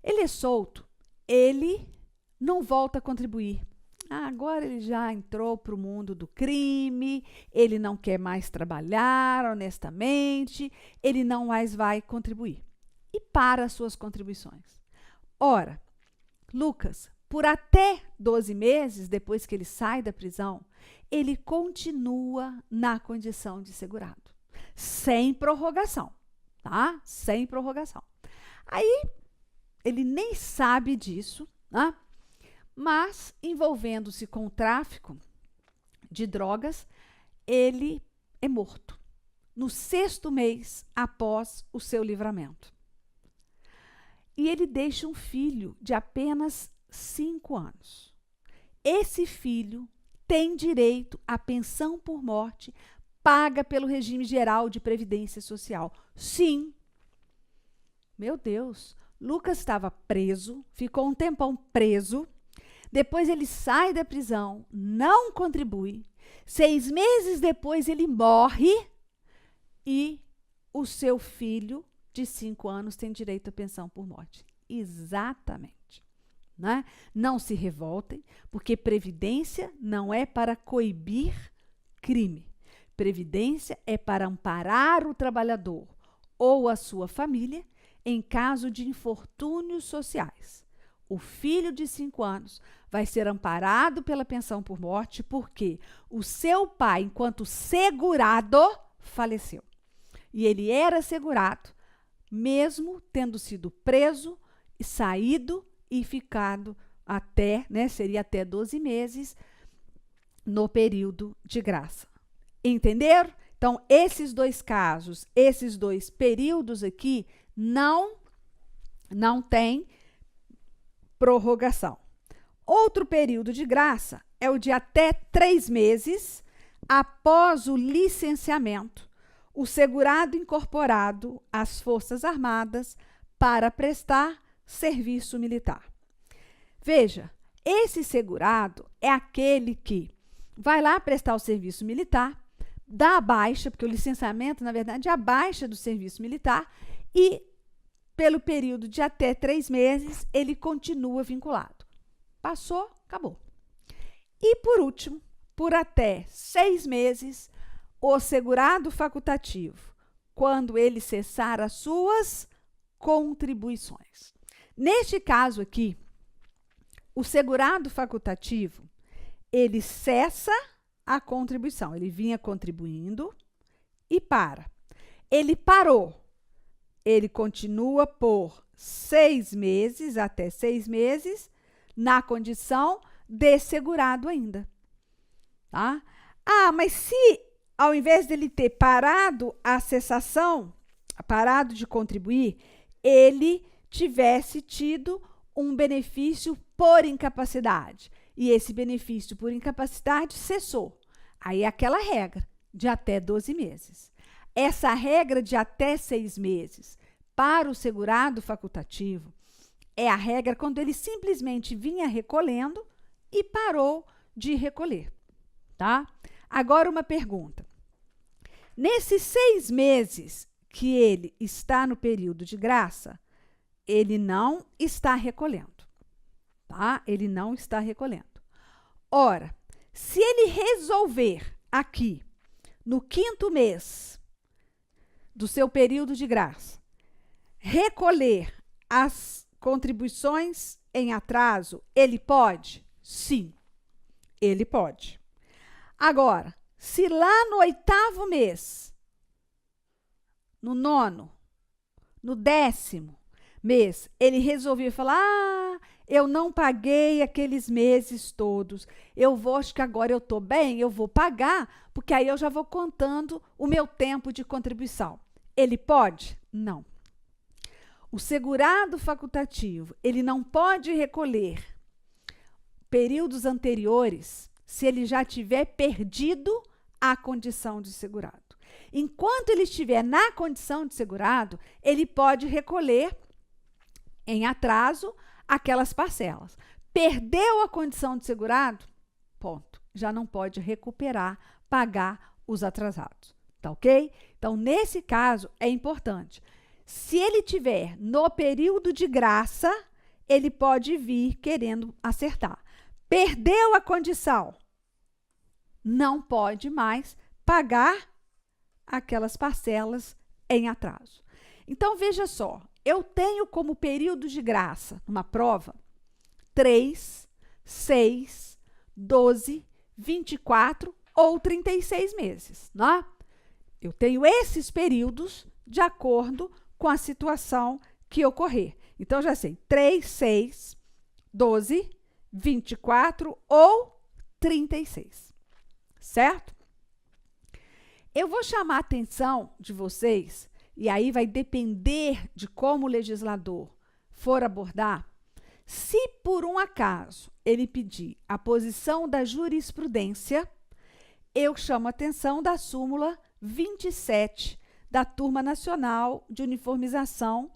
ele é solto, ele não volta a contribuir. Agora ele já entrou para o mundo do crime, ele não quer mais trabalhar honestamente, ele não mais vai contribuir. E para as suas contribuições. Ora, Lucas, por até 12 meses depois que ele sai da prisão, ele continua na condição de segurado, sem prorrogação, tá? Sem prorrogação. Aí, ele nem sabe disso, né? Mas, envolvendo-se com o tráfico de drogas, ele é morto no 6º mês após o seu livramento. E ele deixa um filho de apenas 5 anos. Esse filho tem direito à pensão por morte paga pelo regime geral de previdência social. Sim. Meu Deus, Lucas estava preso, ficou um tempão preso, depois ele sai da prisão, não contribui, 6 meses depois ele morre e o seu filho de 5 anos tem direito à pensão por morte. Exatamente. Né? Não se revoltem, porque previdência não é para coibir crime. Previdência é para amparar o trabalhador ou a sua família em caso de infortúnios sociais. O filho de 5 anos vai ser amparado pela pensão por morte porque o seu pai, enquanto segurado, faleceu. E ele era segurado, mesmo tendo sido preso, saído e ficado até, né, seria até 12 meses no período de graça. Entenderam? Então, esses 2 casos, esses 2 períodos aqui, não tem prorrogação. Outro período de graça é o de até 3 meses após o licenciamento, o segurado incorporado às Forças Armadas para prestar serviço militar. Veja, esse segurado é aquele que vai lá prestar o serviço militar, dá a baixa, porque o licenciamento, na verdade, é a baixa do serviço militar, e pelo período de até 3 meses, ele continua vinculado. Passou, acabou. E, por último, por até 6 meses, o segurado facultativo, quando ele cessar as suas contribuições. Neste caso aqui, o segurado facultativo, ele cessa a contribuição. Ele vinha contribuindo e para. Ele parou. Ele continua por 6 meses, até 6 meses, na condição de segurado ainda. Tá? Ah, mas se ao invés dele ter parado a cessação, parado de contribuir, ele tivesse tido um benefício por incapacidade, e esse benefício por incapacidade cessou. Aí é aquela regra de até 12 meses. Essa regra de até 6 meses para o segurado facultativo é a regra quando ele simplesmente vinha recolhendo e parou de recolher. Tá? Agora uma pergunta. Nesses 6 meses que ele está no período de graça, ele não está recolhendo. Tá? Ele não está recolhendo. Ora, se ele resolver aqui, no 5º mês do seu período de graça, recolher as contribuições em atraso, ele pode? Sim, ele pode. Agora, se lá no 8º mês, no 9º, no 10º mês, ele resolveu falar, eu não paguei aqueles meses todos, acho que agora eu estou bem, eu vou pagar, porque aí eu já vou contando o meu tempo de contribuição. Ele pode? Não. O segurado facultativo, ele não pode recolher períodos anteriores se ele já tiver perdido a condição de segurado. Enquanto ele estiver na condição de segurado, ele pode recolher em atraso aquelas parcelas. Perdeu a condição de segurado? Ponto. Já não pode recuperar, pagar os atrasados. Tá ok? Então, nesse caso, é importante. Se ele tiver no período de graça, ele pode vir querendo acertar. Perdeu a condição, não pode mais pagar aquelas parcelas em atraso. Então, veja só, eu tenho como período de graça, numa prova, 3, 6, 12, 24 ou 36 meses, né? Eu tenho esses períodos de acordo com a situação que ocorrer. Então, já sei, 3, 6, 12, 24 ou 36, certo? Eu vou chamar a atenção de vocês, e aí vai depender de como o legislador for abordar, se por um acaso ele pedir a posição da jurisprudência, eu chamo a atenção da súmula 27 da Turma Nacional de Uniformização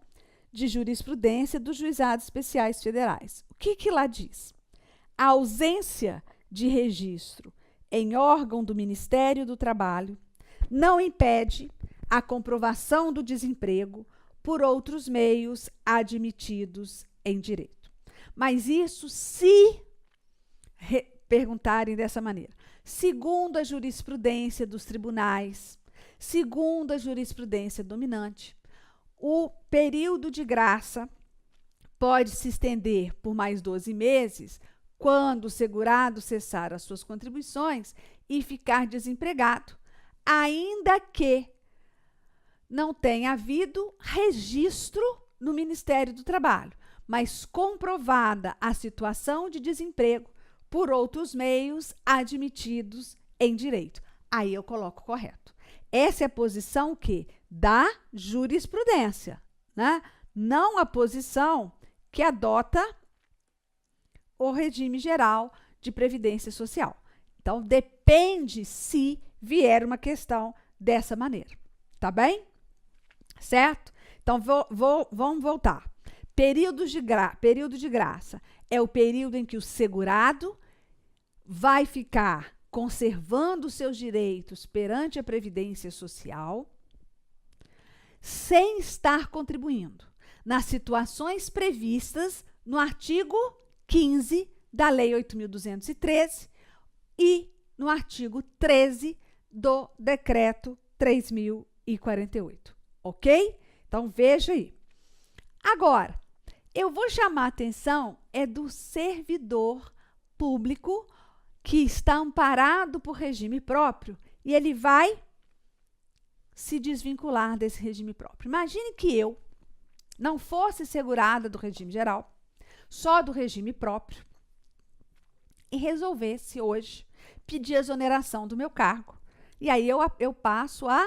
de Jurisprudência dos Juizados Especiais Federais. O que lá diz? A ausência de registro em órgão do Ministério do Trabalho não impede a comprovação do desemprego por outros meios admitidos em direito. Mas isso se perguntarem dessa maneira. Segundo a jurisprudência dos tribunais, segundo a jurisprudência dominante, o período de graça pode se estender por mais 12 meses quando o segurado cessar as suas contribuições e ficar desempregado, ainda que não tenha havido registro no Ministério do Trabalho, mas comprovada a situação de desemprego por outros meios admitidos em direito. Aí eu coloco correto. Essa é a posição da jurisprudência, né? Não a posição que adota o regime geral de previdência social. Então, depende se vier uma questão dessa maneira. Tá bem? Certo? Então, vamos voltar. Período de graça é o período em que o segurado vai ficar conservando seus direitos perante a Previdência Social sem estar contribuindo nas situações previstas no artigo 15 da Lei 8.213 e no artigo 13 do Decreto 3.048. Ok? Então, veja aí. Agora, eu vou chamar a atenção do servidor público que está amparado por regime próprio e ele vai se desvincular desse regime próprio. Imagine que eu não fosse segurada do regime geral, só do regime próprio, e resolvesse hoje pedir a exoneração do meu cargo. E aí eu passo a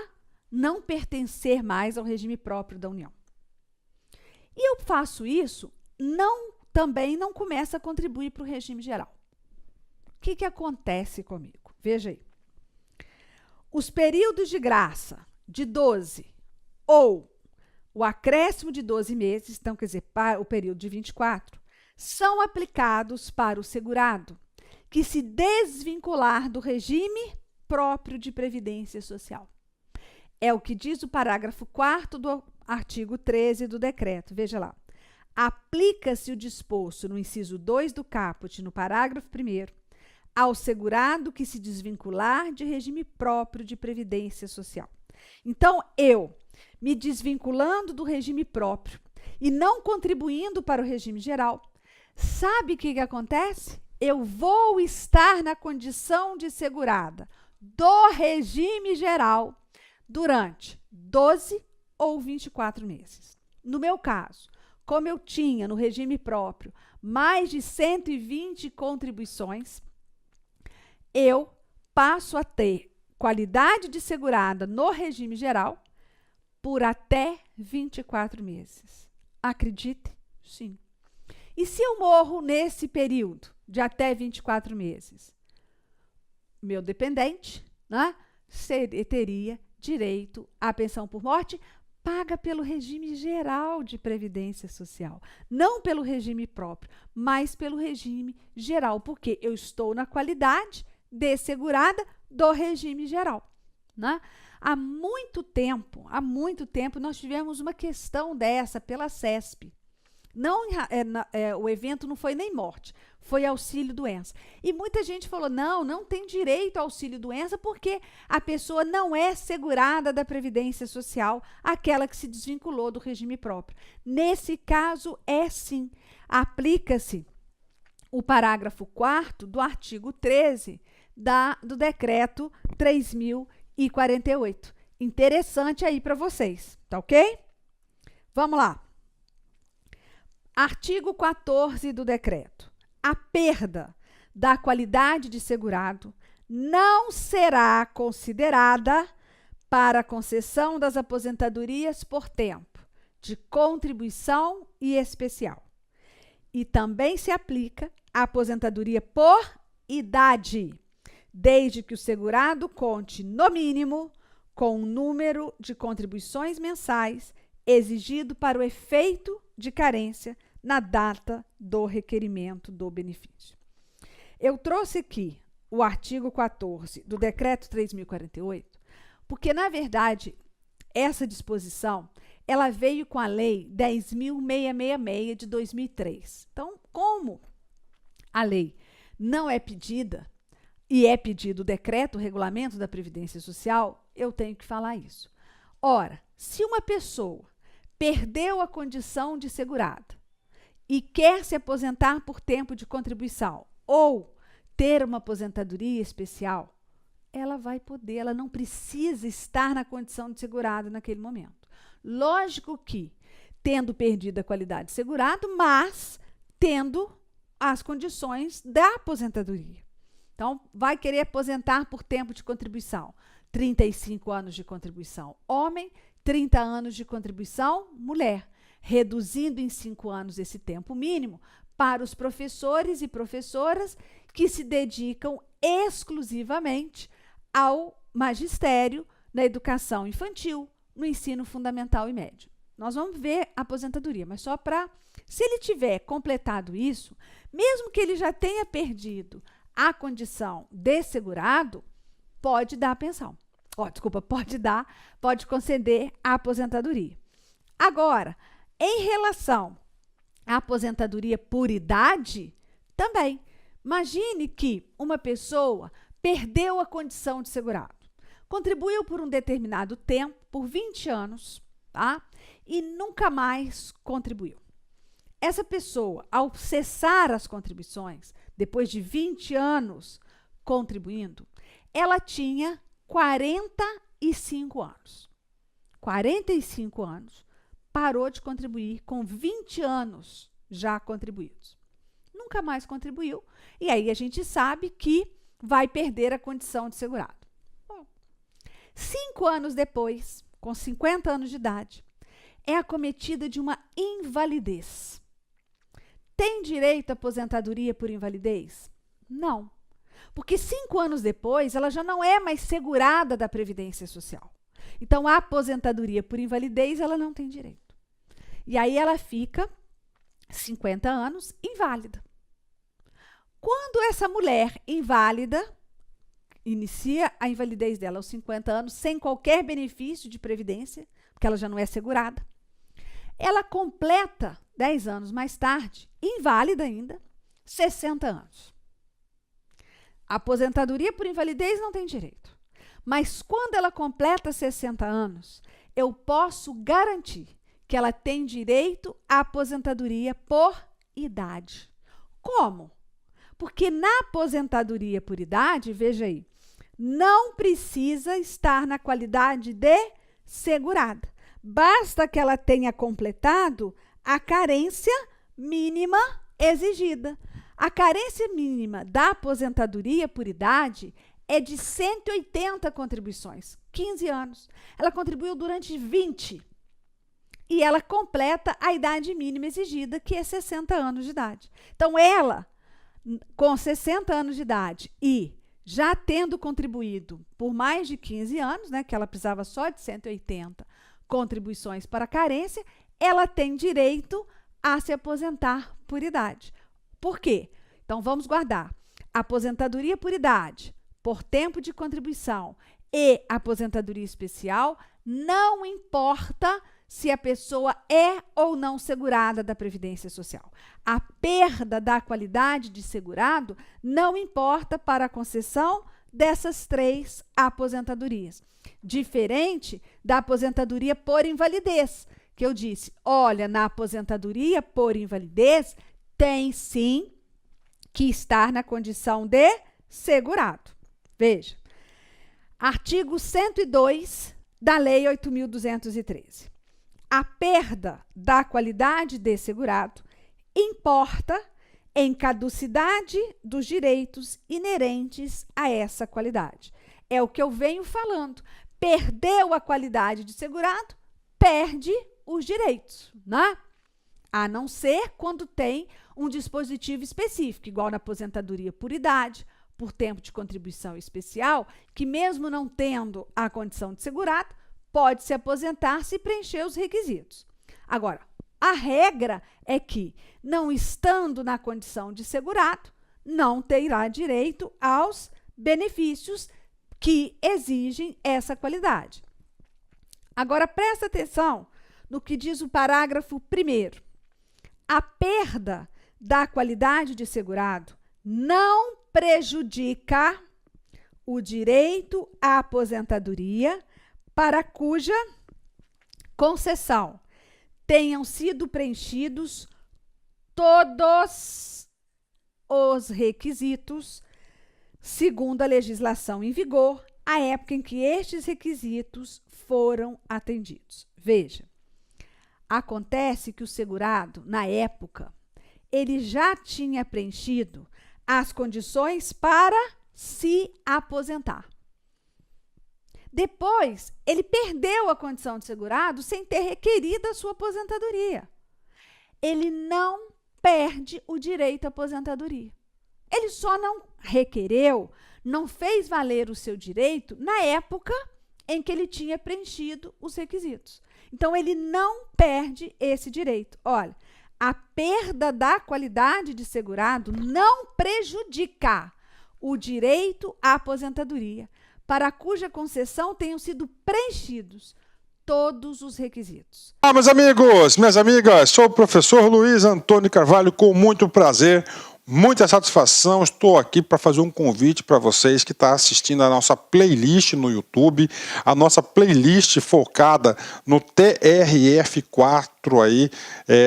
não pertencer mais ao regime próprio da União. E eu faço isso, também não começo a contribuir para o regime geral. O que acontece comigo? Veja aí. Os períodos de graça de 12 ou o acréscimo de 12 meses, então, quer dizer, para o período de 24, são aplicados para o segurado que se desvincular do regime próprio de previdência social. É o que diz o parágrafo 4º do artigo 13 do decreto. Veja lá. Aplica-se o disposto no inciso 2 do caput, no parágrafo 1º, ao segurado que se desvincular de regime próprio de previdência social. Então, eu, me desvinculando do regime próprio e não contribuindo para o regime geral, sabe o que acontece? Eu vou estar na condição de segurada do regime geral durante 12 ou 24 meses. No meu caso, como eu tinha no regime próprio mais de 120 contribuições, eu passo a ter qualidade de segurada no regime geral por até 24 meses. Acredite? Sim. E se eu morro nesse período de até 24 meses? Meu dependente, né, teria direito à pensão por morte paga pelo regime geral de previdência social. Não pelo regime próprio, mas pelo regime geral, porque eu estou na qualidade de segurada do regime geral, né? Há muito tempo, nós tivemos uma questão dessa pela CESP. O evento não foi nem morte, foi auxílio-doença. E muita gente falou, não tem direito ao auxílio-doença porque a pessoa não é segurada da Previdência Social, aquela que se desvinculou do regime próprio. Nesse caso, é sim. Aplica-se o parágrafo 4º do artigo 13 do Decreto 3.048. Interessante aí para vocês, tá ok? Vamos lá. Artigo 14 do decreto. A perda da qualidade de segurado não será considerada para a concessão das aposentadorias por tempo de contribuição e especial. E também se aplica a aposentadoria por idade, desde que o segurado conte, no mínimo, com o número de contribuições mensais exigido para o efeito de carência na data do requerimento do benefício. Eu trouxe aqui o artigo 14 do Decreto 3.048, porque, na verdade, essa disposição, ela veio com a Lei 10.666 de 2003. Então, como a lei não é pedida, e é pedido o decreto, o regulamento da Previdência Social, eu tenho que falar isso. Ora, se uma pessoa perdeu a condição de segurada e quer se aposentar por tempo de contribuição ou ter uma aposentadoria especial, ela vai poder, ela não precisa estar na condição de segurado naquele momento. Lógico que tendo perdido a qualidade de segurado, mas tendo as condições da aposentadoria. Então, vai querer aposentar por tempo de contribuição. 35 anos de contribuição, homem, 30 anos de contribuição, mulher, reduzindo em 5 anos esse tempo mínimo para os professores e professoras que se dedicam exclusivamente ao magistério na educação infantil, no ensino fundamental e médio. Nós vamos ver a aposentadoria, mas só para, se ele tiver completado isso, mesmo que ele já tenha perdido a condição de segurado, pode dar pensão. Pode conceder a aposentadoria. Agora, em relação à aposentadoria por idade, também. Imagine que uma pessoa perdeu a condição de segurado, contribuiu por um determinado tempo, por 20 anos, tá? E nunca mais contribuiu. Essa pessoa, ao cessar as contribuições, depois de 20 anos contribuindo, ela tinha 45 anos. 45 anos, parou de contribuir com 20 anos já contribuídos. Nunca mais contribuiu, e aí a gente sabe que vai perder a condição de segurado. Bom, 5 anos depois, com 50 anos de idade, é acometida de uma invalidez. Tem direito à aposentadoria por invalidez? Não. Porque 5 anos depois, ela já não é mais segurada da Previdência Social. Então, a aposentadoria por invalidez, ela não tem direito. E aí ela fica 50 anos inválida. Quando essa mulher inválida inicia a invalidez dela aos 50 anos, sem qualquer benefício de previdência, porque ela já não é segurada, ela completa 10 anos mais tarde, inválida ainda, 60 anos. A aposentadoria por invalidez não tem direito. Mas quando ela completa 60 anos, eu posso garantir que ela tem direito à aposentadoria por idade. Como? Porque na aposentadoria por idade, veja aí, não precisa estar na qualidade de segurada. Basta que ela tenha completado a carência mínima exigida. A carência mínima da aposentadoria por idade é de 180 contribuições, 15 anos. Ela contribuiu durante 20 e ela completa a idade mínima exigida, que é 60 anos de idade. Então, ela, com 60 anos de idade e já tendo contribuído por mais de 15 anos, né, que ela precisava só de 180 contribuições para a carência, ela tem direito a se aposentar por idade. Por quê? Então, vamos guardar. Aposentadoria por idade, por tempo de contribuição e aposentadoria especial, não importa se a pessoa é ou não segurada da Previdência Social. A perda da qualidade de segurado não importa para a concessão dessas 3 aposentadorias. Diferente da aposentadoria por invalidez, que eu disse, olha, na aposentadoria por invalidez, tem sim que estar na condição de segurado. Veja, artigo 102 da Lei 8.213. A perda da qualidade de segurado importa em caducidade dos direitos inerentes a essa qualidade. É o que eu venho falando. Perdeu a qualidade de segurado, perde os direitos, né? A não ser quando tem um dispositivo específico, igual na aposentadoria por idade, por tempo de contribuição especial, que mesmo não tendo a condição de segurado, pode se aposentar se preencher os requisitos. Agora, a regra é que, não estando na condição de segurado, não terá direito aos benefícios que exigem essa qualidade. Agora, presta atenção no que diz o parágrafo 1º. A perda da qualidade de segurado não prejudica o direito à aposentadoria para cuja concessão tenham sido preenchidos todos os requisitos segundo a legislação em vigor, à época em que estes requisitos foram atendidos. Veja, acontece que o segurado, na época, ele já tinha preenchido as condições para se aposentar. Depois, ele perdeu a condição de segurado sem ter requerido a sua aposentadoria. Ele não perde o direito à aposentadoria. Ele só não requereu, não fez valer o seu direito na época em que ele tinha preenchido os requisitos. Então, ele não perde esse direito. Olha, a perda da qualidade de segurado não prejudica o direito à aposentadoria, para cuja concessão tenham sido preenchidos todos os requisitos. Ah, meus amigos, minhas amigas, sou o professor Luiz Antônio Carvalho, com muito prazer, muita satisfação. Estou aqui para fazer um convite para vocês que estão assistindo a nossa playlist no YouTube, a nossa playlist focada no TRF4 aí,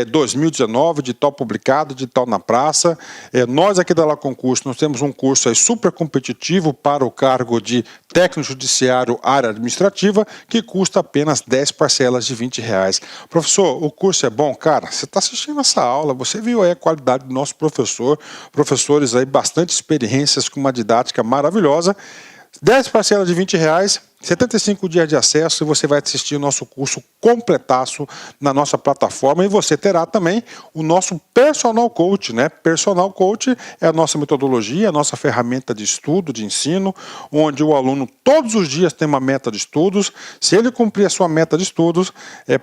2019, de tal publicado, de tal na praça. Nós aqui da La Concurso, nós temos um curso aí super competitivo para o cargo de técnico judiciário área administrativa, que custa apenas 10 parcelas de R$20. Professor, o curso é bom? Cara, você está assistindo essa aula, você viu aí a qualidade do nosso professor, professores aí bastante experiências com uma didática maravilhosa. 10 parcelas de R$20, 75 dias de acesso, e você vai assistir o nosso curso completaço na nossa plataforma, e você terá também o nosso Personal Coach, né? Personal Coach é a nossa metodologia, a nossa ferramenta de estudo, de ensino, onde o aluno todos os dias tem uma meta de estudos. Se ele cumprir a sua meta de estudos,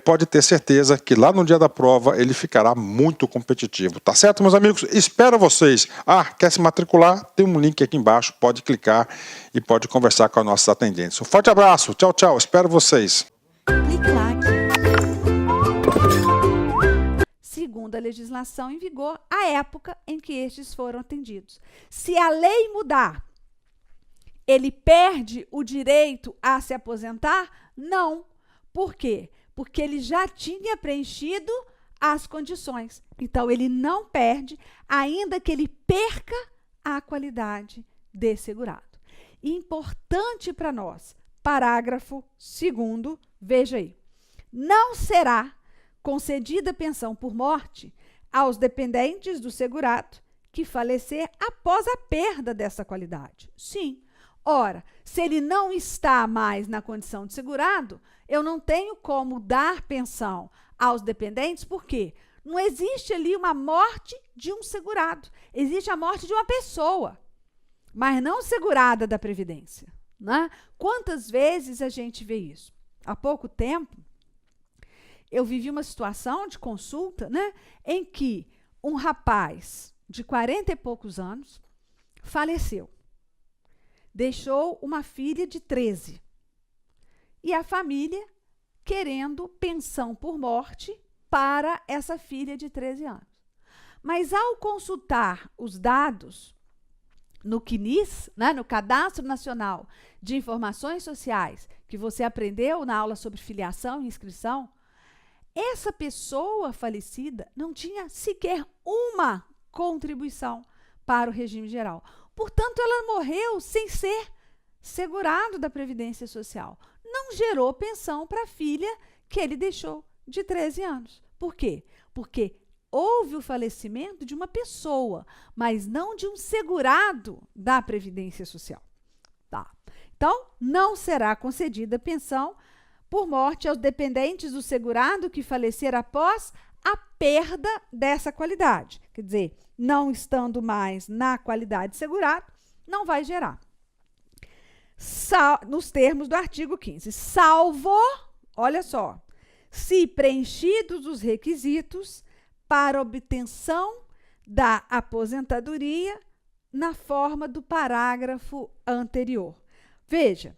pode ter certeza que lá no dia da prova ele ficará muito competitivo. Tá certo, meus amigos? Espero vocês. Quer se matricular? Tem um link aqui embaixo, pode clicar e pode conversar com os nossos atendentes. Um forte abraço, tchau, tchau, espero vocês. Clique lá. Segundo a legislação em vigor, a época em que estes foram atendidos. Se a lei mudar, ele perde o direito a se aposentar? Não. Por quê? Porque ele já tinha preenchido as condições. Então, ele não perde, ainda que ele perca a qualidade de segurado. Importante para nós, parágrafo 2º, veja aí. Não será concedida pensão por morte aos dependentes do segurado que falecer após a perda dessa qualidade. Sim. Ora, se ele não está mais na condição de segurado, eu não tenho como dar pensão aos dependentes, por quê? Não existe ali uma morte de um segurado, existe a morte de uma pessoa, mas não segurada da Previdência, né? Quantas vezes a gente vê isso? Há pouco tempo, eu vivi uma situação de consulta, né, em que um rapaz de 40 e poucos anos faleceu. Deixou uma filha de 13. E a família querendo pensão por morte para essa filha de 13 anos. Mas ao consultar os dados no CNIS, né, no Cadastro Nacional de Informações Sociais, que você aprendeu na aula sobre filiação e inscrição, essa pessoa falecida não tinha sequer uma contribuição para o regime geral. Portanto, ela morreu sem ser segurado da Previdência Social. Não gerou pensão para a filha que ele deixou de 13 anos. Por quê? Porque houve o falecimento de uma pessoa, mas não de um segurado da Previdência Social. Tá. Então, não será concedida pensão por morte aos dependentes do segurado que falecer após a perda dessa qualidade. Quer dizer, não estando mais na qualidade de segurado, não vai gerar. Nos termos do artigo 15, salvo, olha só, se preenchidos os requisitos para obtenção da aposentadoria na forma do parágrafo anterior. Veja,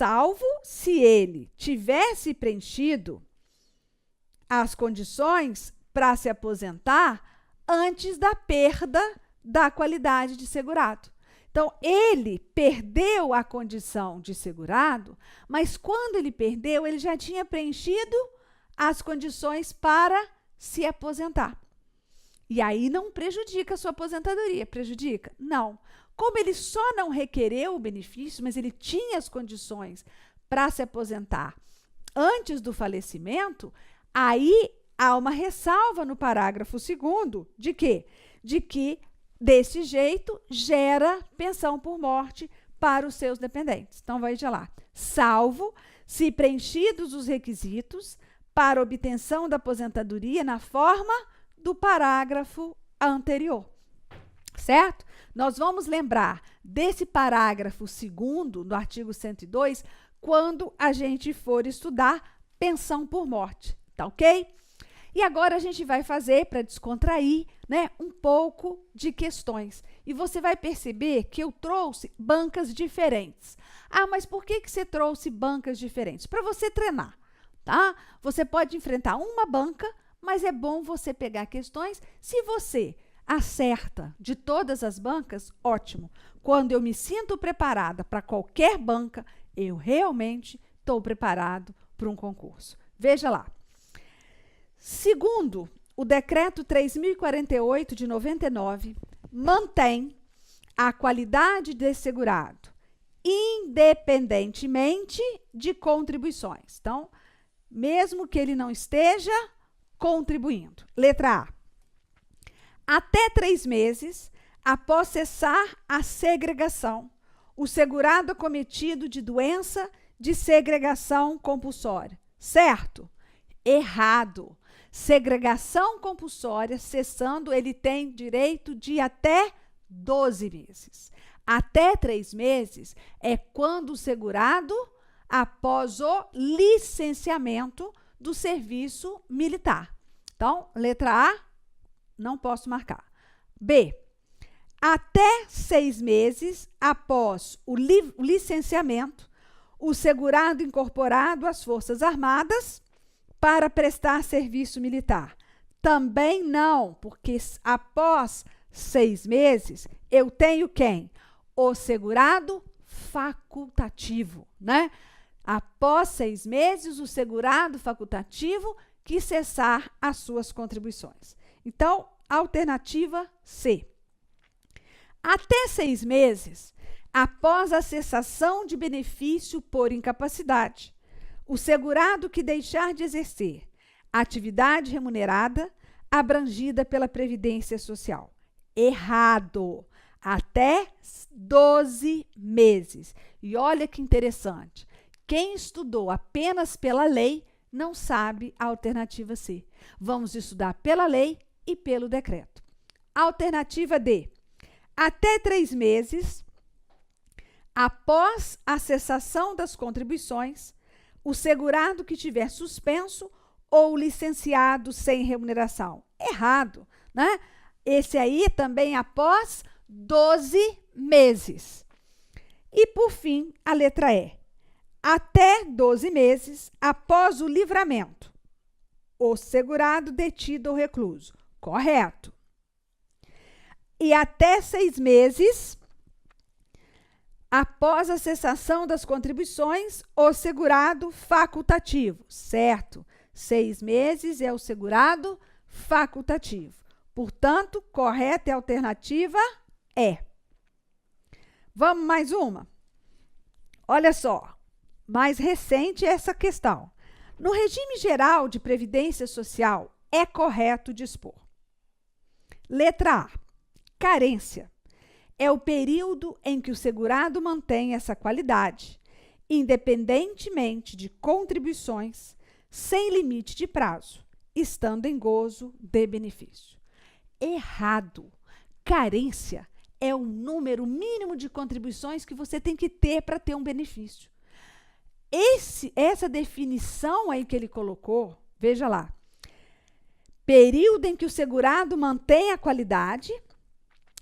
salvo se ele tivesse preenchido as condições para se aposentar antes da perda da qualidade de segurado. Então, ele perdeu a condição de segurado, mas quando ele perdeu, ele já tinha preenchido as condições para se aposentar. E aí não prejudica a sua aposentadoria. Prejudica? Não. Como ele só não requereu o benefício, mas ele tinha as condições para se aposentar antes do falecimento, aí há uma ressalva no parágrafo 2º de quê? De que, desse jeito, gera pensão por morte para os seus dependentes. Então, vai de lá. Salvo se preenchidos os requisitos para obtenção da aposentadoria na forma do parágrafo anterior. Certo? Nós vamos lembrar desse parágrafo 2º, do artigo 102, quando a gente for estudar pensão por morte. Tá ok? E agora a gente vai fazer, para descontrair, né, um pouco de questões. E você vai perceber que eu trouxe bancas diferentes. Ah, mas por que você trouxe bancas diferentes? Para você treinar, tá? Você pode enfrentar uma banca, mas é bom você pegar questões. Se você acerta de todas as bancas, ótimo. Quando eu me sinto preparada para qualquer banca, eu realmente estou preparado para um concurso. Veja lá. Segundo o decreto 3048 de 99, mantém a qualidade de segurado, independentemente de contribuições. Então, mesmo que ele não esteja contribuindo. Letra A. Até 3 meses após cessar a segregação, o segurado acometido de doença de segregação compulsória. Certo? Errado. Segregação compulsória, cessando, ele tem direito de até 12 meses. Até 3 meses é quando o segurado, após o licenciamento do serviço militar. Então, letra A, não posso marcar. B, até 6 meses após o licenciamento, o segurado incorporado às Forças Armadas para prestar serviço militar. Também não, porque após 6 meses, eu tenho quem? O segurado facultativo, né? Após 6 meses, o segurado facultativo que cessar as suas contribuições. Então, alternativa C. Até 6 meses, após a cessação de benefício por incapacidade, o segurado que deixar de exercer atividade remunerada abrangida pela Previdência Social. Errado. Até 12 meses. E olha que interessante. Quem estudou apenas pela lei não sabe a alternativa C. Vamos estudar pela lei e pelo decreto. Alternativa D. Até 3 meses após a cessação das contribuições, o segurado que tiver suspenso ou licenciado sem remuneração. Errado, né? Esse aí também após 12 meses. E, por fim, a letra E. Até 12 meses após o livramento, o segurado detido ou recluso. Correto. E até 6 meses após a cessação das contribuições, o segurado facultativo. Certo. 6 meses é o segurado facultativo. Portanto, correta é a alternativa E. Vamos mais uma? Olha só, mais recente essa questão. No regime geral de previdência social, é correto dispor. Letra A. Carência. É o período em que o segurado mantém essa qualidade, independentemente de contribuições, sem limite de prazo, estando em gozo de benefício. Errado. Carência é o número mínimo de contribuições que você tem que ter para ter um benefício. Essa definição aí que ele colocou, veja lá. Período em que o segurado mantém a qualidade,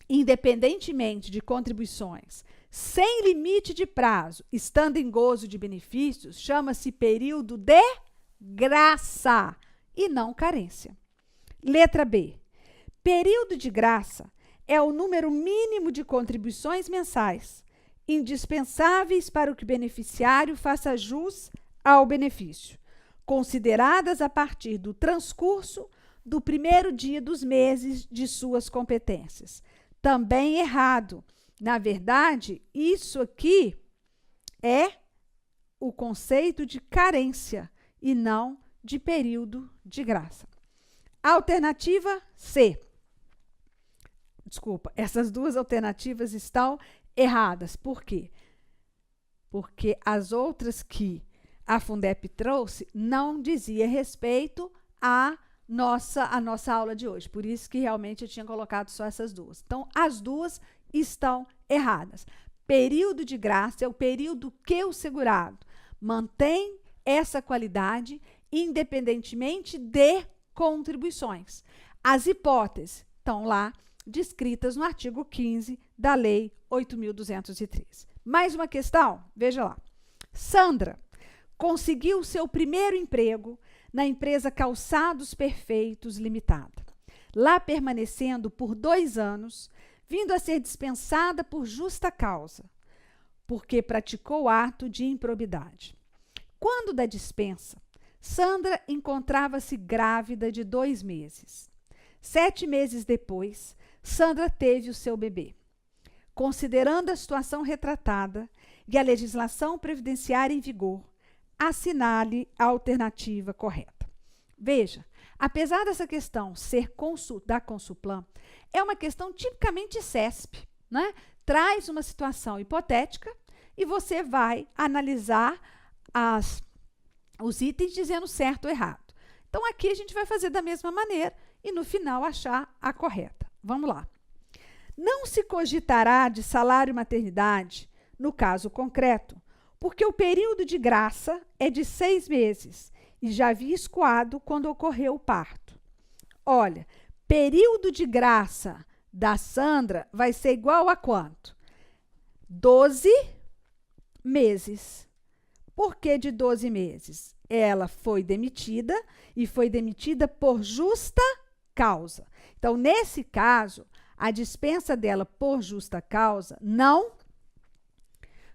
independentemente de contribuições, sem limite de prazo, estando em gozo de benefícios, chama-se período de graça e não carência. Letra B. Período de graça é o número mínimo de contribuições mensais indispensáveis para que o beneficiário faça jus ao benefício, consideradas a partir do transcurso do primeiro dia dos meses de suas competências. Também errado. Na verdade, isso aqui é o conceito de carência e não de período de graça. Alternativa C. Desculpa, essas duas alternativas estão erradas. Por quê? Porque as outras que a Fundep trouxe não dizia respeito à nossa aula de hoje. Por isso que realmente eu tinha colocado só essas duas. Então, as duas estão erradas. Período de graça é o período que o segurado mantém essa qualidade independentemente de contribuições. As hipóteses estão lá descritas no artigo 15 da Lei 8.203. Mais uma questão? Veja lá. Sandra conseguiu seu primeiro emprego na empresa Calçados Perfeitos Limitada, lá permanecendo por 2 anos, vindo a ser dispensada por justa causa, porque praticou ato de improbidade. Quando da dispensa, Sandra encontrava-se grávida de 2 meses. 7 meses depois, Sandra teve o seu bebê. Considerando a situação retratada e a legislação previdenciária em vigor, assinale a alternativa correta. Veja, apesar dessa questão ser da Consulplan, é uma questão tipicamente CESP, né? Traz uma situação hipotética e você vai analisar os itens dizendo certo ou errado. Então, aqui a gente vai fazer da mesma maneira e, no final, achar a correta. Vamos lá. Não se cogitará de salário maternidade, no caso concreto, porque o período de graça é de 6 meses e já havia escoado quando ocorreu o parto. Olha, período de graça da Sandra vai ser igual a quanto? 12 meses. Por que de 12 meses? Ela foi demitida e foi demitida por justa causa. Então, nesse caso, a dispensa dela por justa causa não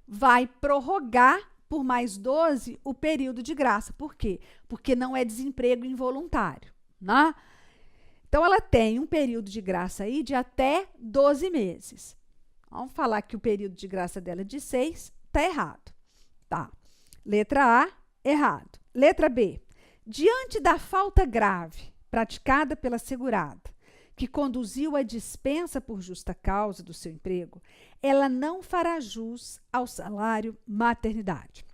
vai prorrogar por mais 12 o período de graça. Por quê? Porque não é desemprego involuntário, né? Então, ela tem um período de graça aí de até 12 meses. Vamos falar que o período de graça dela é de 6, tá errado. Tá. Letra A, errado. Letra B. Diante da falta grave praticada pela segurada, que conduziu à dispensa por justa causa do seu emprego, ela não fará jus ao salário maternidade.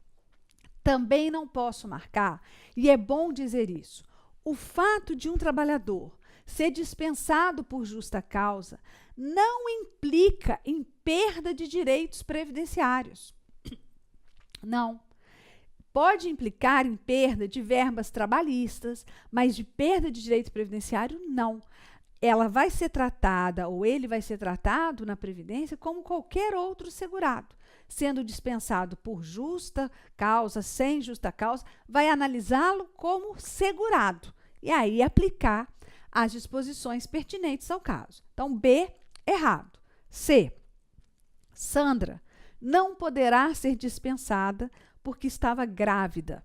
Também não posso marcar, e é bom dizer isso, o fato de um trabalhador ser dispensado por justa causa não implica em perda de direitos previdenciários. Não. Pode implicar em perda de verbas trabalhistas, mas de perda de direito previdenciário, não. Ela vai ser tratada, ou ele vai ser tratado na Previdência como qualquer outro segurado. Sendo dispensado por justa causa, sem justa causa, vai analisá-lo como segurado. E aí aplicar as disposições pertinentes ao caso. Então, B, errado. C, Sandra não poderá ser dispensada porque estava grávida.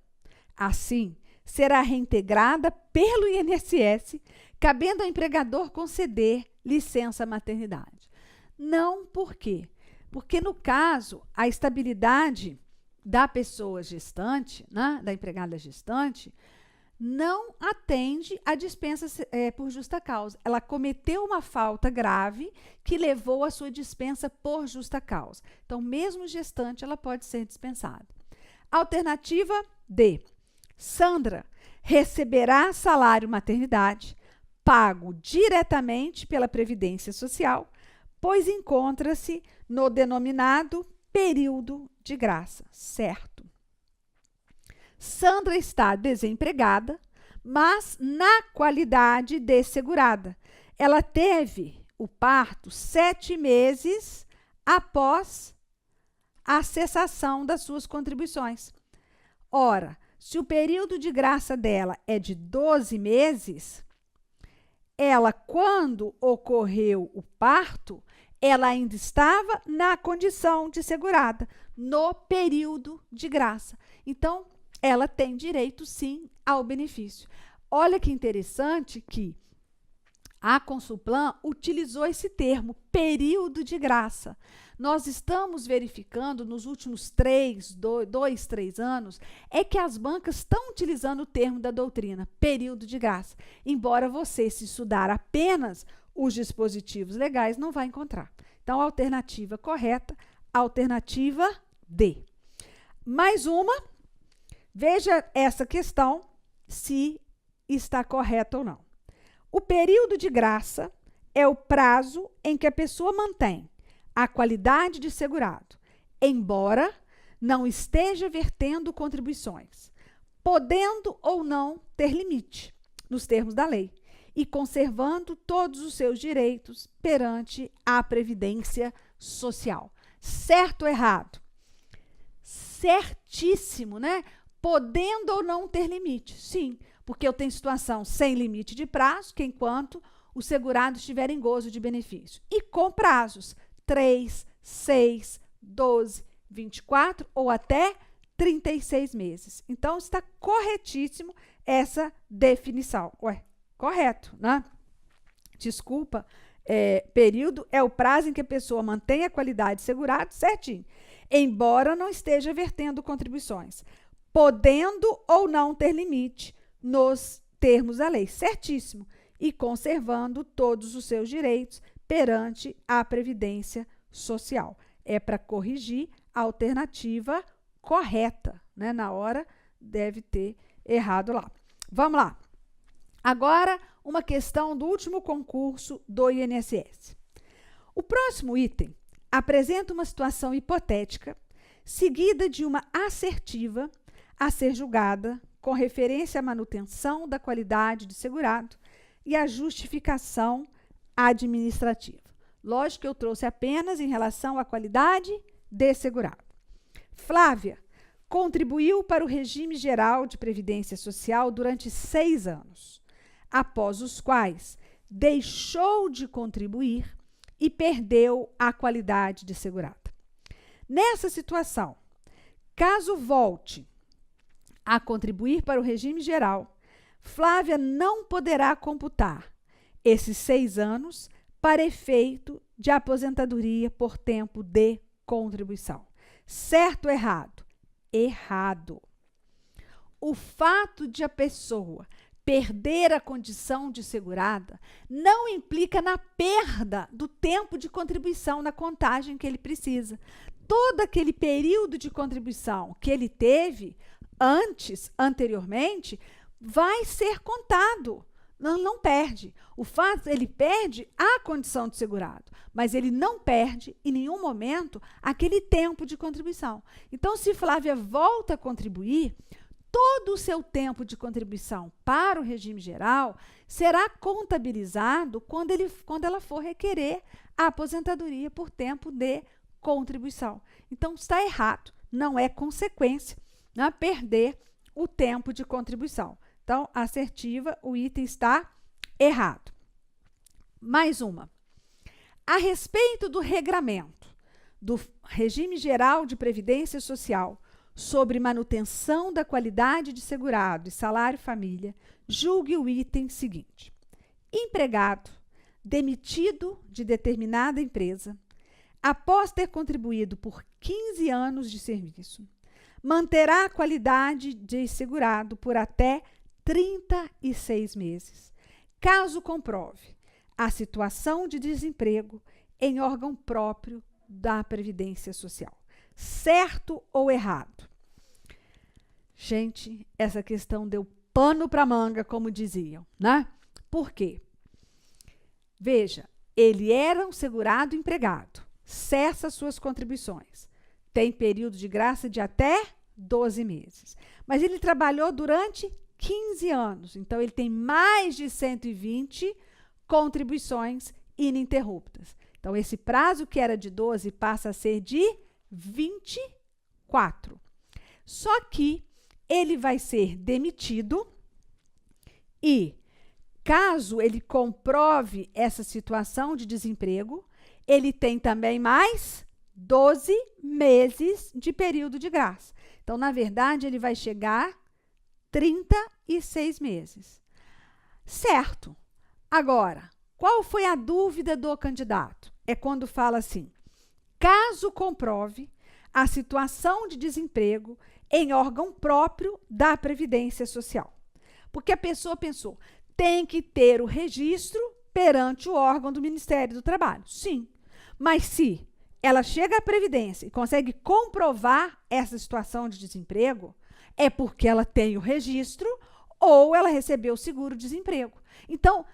Assim, será reintegrada pelo INSS, cabendo ao empregador conceder licença maternidade. Não por quê? Porque, no caso, a estabilidade da pessoa gestante, né, da empregada gestante, não atende à dispensa por justa causa. Ela cometeu uma falta grave que levou à sua dispensa por justa causa. Então, mesmo gestante, ela pode ser dispensada. Alternativa D. Sandra receberá salário maternidade pago diretamente pela Previdência Social, pois encontra-se no denominado período de graça, certo? Sandra está desempregada, mas na qualidade de segurada. Ela teve o parto 7 meses após a cessação das suas contribuições. Ora, se o período de graça dela é de 12 meses, ela, quando ocorreu o parto, ela ainda estava na condição de segurada, no período de graça. Então, ela tem direito, sim, ao benefício. Olha que interessante que a Consulplan utilizou esse termo, período de graça. Nós estamos verificando nos últimos 3 anos, é que as bancas estão utilizando o termo da doutrina, período de graça. Embora você, se estudar apenas os dispositivos legais, não vai encontrar. Então, a alternativa correta, alternativa D. Mais uma, veja essa questão, se está correta ou não. O período de graça é o prazo em que a pessoa mantém a qualidade de segurado, embora não esteja vertendo contribuições, podendo ou não ter limite, nos termos da lei, e conservando todos os seus direitos perante a Previdência Social. Certo ou errado? Certíssimo, né? Podendo ou não ter limite, sim, porque eu tenho situação sem limite de prazo, que enquanto o segurado estiver em gozo de benefício, e com prazos 3, 6, 12, 24 ou até 36 meses. Então, está corretíssimo essa definição. Correto, né? Desculpa, período é o prazo em que a pessoa mantém a qualidade de segurado, certinho, embora não esteja vertendo contribuições, podendo ou não ter limite nos termos da lei, certíssimo, e conservando todos os seus direitos perante a Previdência Social. É para corrigir a alternativa correta, né? Na hora deve ter errado lá. Vamos lá. Agora, uma questão do último concurso do INSS. O próximo item apresenta uma situação hipotética, seguida de uma assertiva a ser julgada com referência à manutenção da qualidade de segurado e à justificação administrativa. Lógico que eu trouxe apenas em relação à qualidade de segurado. Flávia contribuiu para o regime geral de previdência social durante 6 anos, após os quais deixou de contribuir e perdeu a qualidade de segurada. Nessa situação, caso volte a contribuir para o regime geral, Flávia não poderá computar esses 6 anos para efeito de aposentadoria por tempo de contribuição. Certo ou errado? Errado. O fato de a pessoa perder a condição de segurada não implica na perda do tempo de contribuição na contagem que ele precisa. Todo aquele período de contribuição que ele teve anteriormente, vai ser contado. Não perde. O fato, ele perde a condição de segurado, mas ele não perde em nenhum momento aquele tempo de contribuição. Então, se Flávia volta a contribuir, todo o seu tempo de contribuição para o regime geral será contabilizado quando ela for requerer a aposentadoria por tempo de contribuição. Então, está errado. Não é consequência, né, perder o tempo de contribuição. Então, assertiva, o item está errado. Mais uma. A respeito do regramento do Regime Geral de Previdência Social sobre manutenção da qualidade de segurado e salário-família, julgue o item seguinte. Empregado demitido de determinada empresa, após ter contribuído por 15 anos de serviço, manterá a qualidade de segurado por até 36 meses, caso comprove a situação de desemprego em órgão próprio da Previdência Social. Certo ou errado? Gente, essa questão deu pano para manga, como diziam, né? Por quê? Veja, ele era um segurado empregado, cessa suas contribuições, tem período de graça de até 12 meses, mas ele trabalhou durante 15 anos, então ele tem mais de 120 contribuições ininterruptas. Então, esse prazo que era de 12 passa a ser de 24. Só que ele vai ser demitido e, caso ele comprove essa situação de desemprego, ele tem também mais 12 meses de período de graça. Então, na verdade, ele vai chegar 36 meses. Certo. Agora, qual foi a dúvida do candidato? É quando fala assim: caso comprove a situação de desemprego em órgão próprio da Previdência Social. Porque a pessoa pensou, tem que ter o registro perante o órgão do Ministério do Trabalho. Sim, mas se ela chega à Previdência e consegue comprovar essa situação de desemprego, é porque ela tem o registro ou ela recebeu o seguro-desemprego. Então,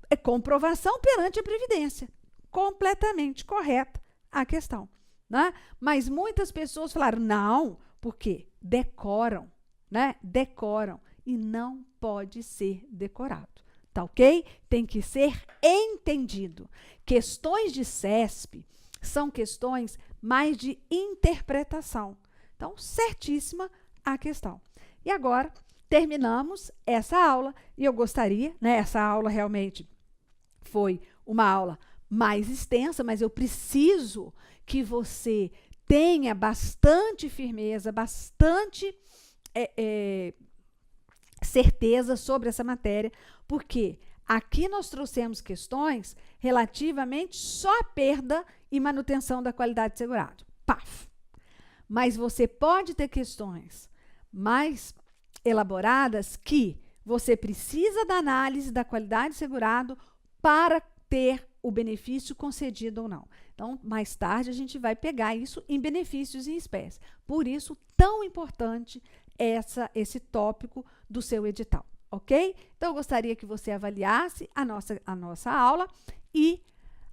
é comprovação perante a Previdência. Completamente correta a questão, né? Mas muitas pessoas falaram, não, porque decoram, né? Decoram. E não pode ser decorado, tá ok? Tem que ser entendido. Questões de CESP são questões mais de interpretação. Então, certíssima a questão. E agora, terminamos essa aula. E eu gostaria, né? Essa aula realmente foi uma aula mais extensa, mas eu preciso que você tenha bastante firmeza, bastante certeza sobre essa matéria, porque aqui nós trouxemos questões relativamente só à perda e manutenção da qualidade de segurado. Paf! Mas você pode ter questões mais elaboradas que você precisa da análise da qualidade de segurado para ter o benefício concedido ou não. Então, mais tarde, a gente vai pegar isso em benefícios em espécie. Por isso, tão importante esse tópico do seu edital, ok? Então, eu gostaria que você avaliasse a nossa aula e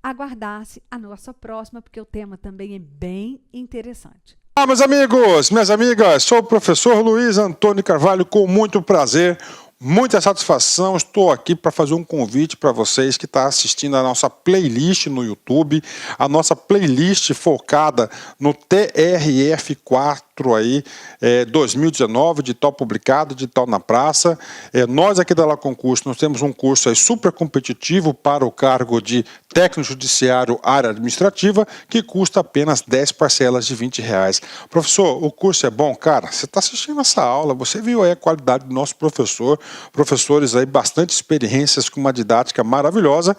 aguardasse a nossa próxima, porque o tema também é bem interessante. Olá, meus amigos, minhas amigas, sou o professor Luiz Antônio Carvalho, com muito prazer, muita satisfação, estou aqui para fazer um convite para vocês que estão assistindo a nossa playlist no YouTube, a nossa playlist focada no TRF4 aí, 2019, de tal publicado, de tal na praça. Nós aqui da La Concurso, nós temos um curso aí super competitivo para o cargo de técnico judiciário área administrativa, que custa apenas 10 parcelas de R$20. Professor, o curso é bom? Cara, você está assistindo essa aula, você viu aí a qualidade do nosso professor, professores aí, bastante experiências com uma didática maravilhosa.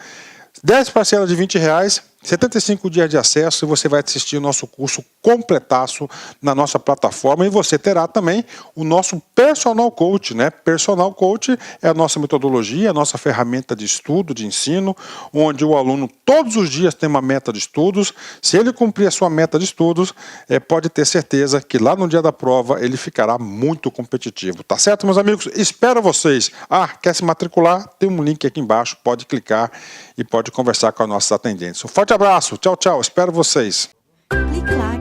10 parcelas de R$20, 75 dias de acesso, e você vai assistir o nosso curso completaço na nossa plataforma, e você terá também o nosso Personal Coach, né? Personal Coach é a nossa metodologia, a nossa ferramenta de estudo, de ensino, onde o aluno todos os dias tem uma meta de estudos. Se ele cumprir a sua meta de estudos, pode ter certeza que lá no dia da prova ele ficará muito competitivo, tá certo, meus amigos? Espero vocês. Quer se matricular? Tem um link aqui embaixo, pode clicar e pode conversar com as nossas atendentes. Um forte abraço, tchau, tchau, espero vocês. Clique lá.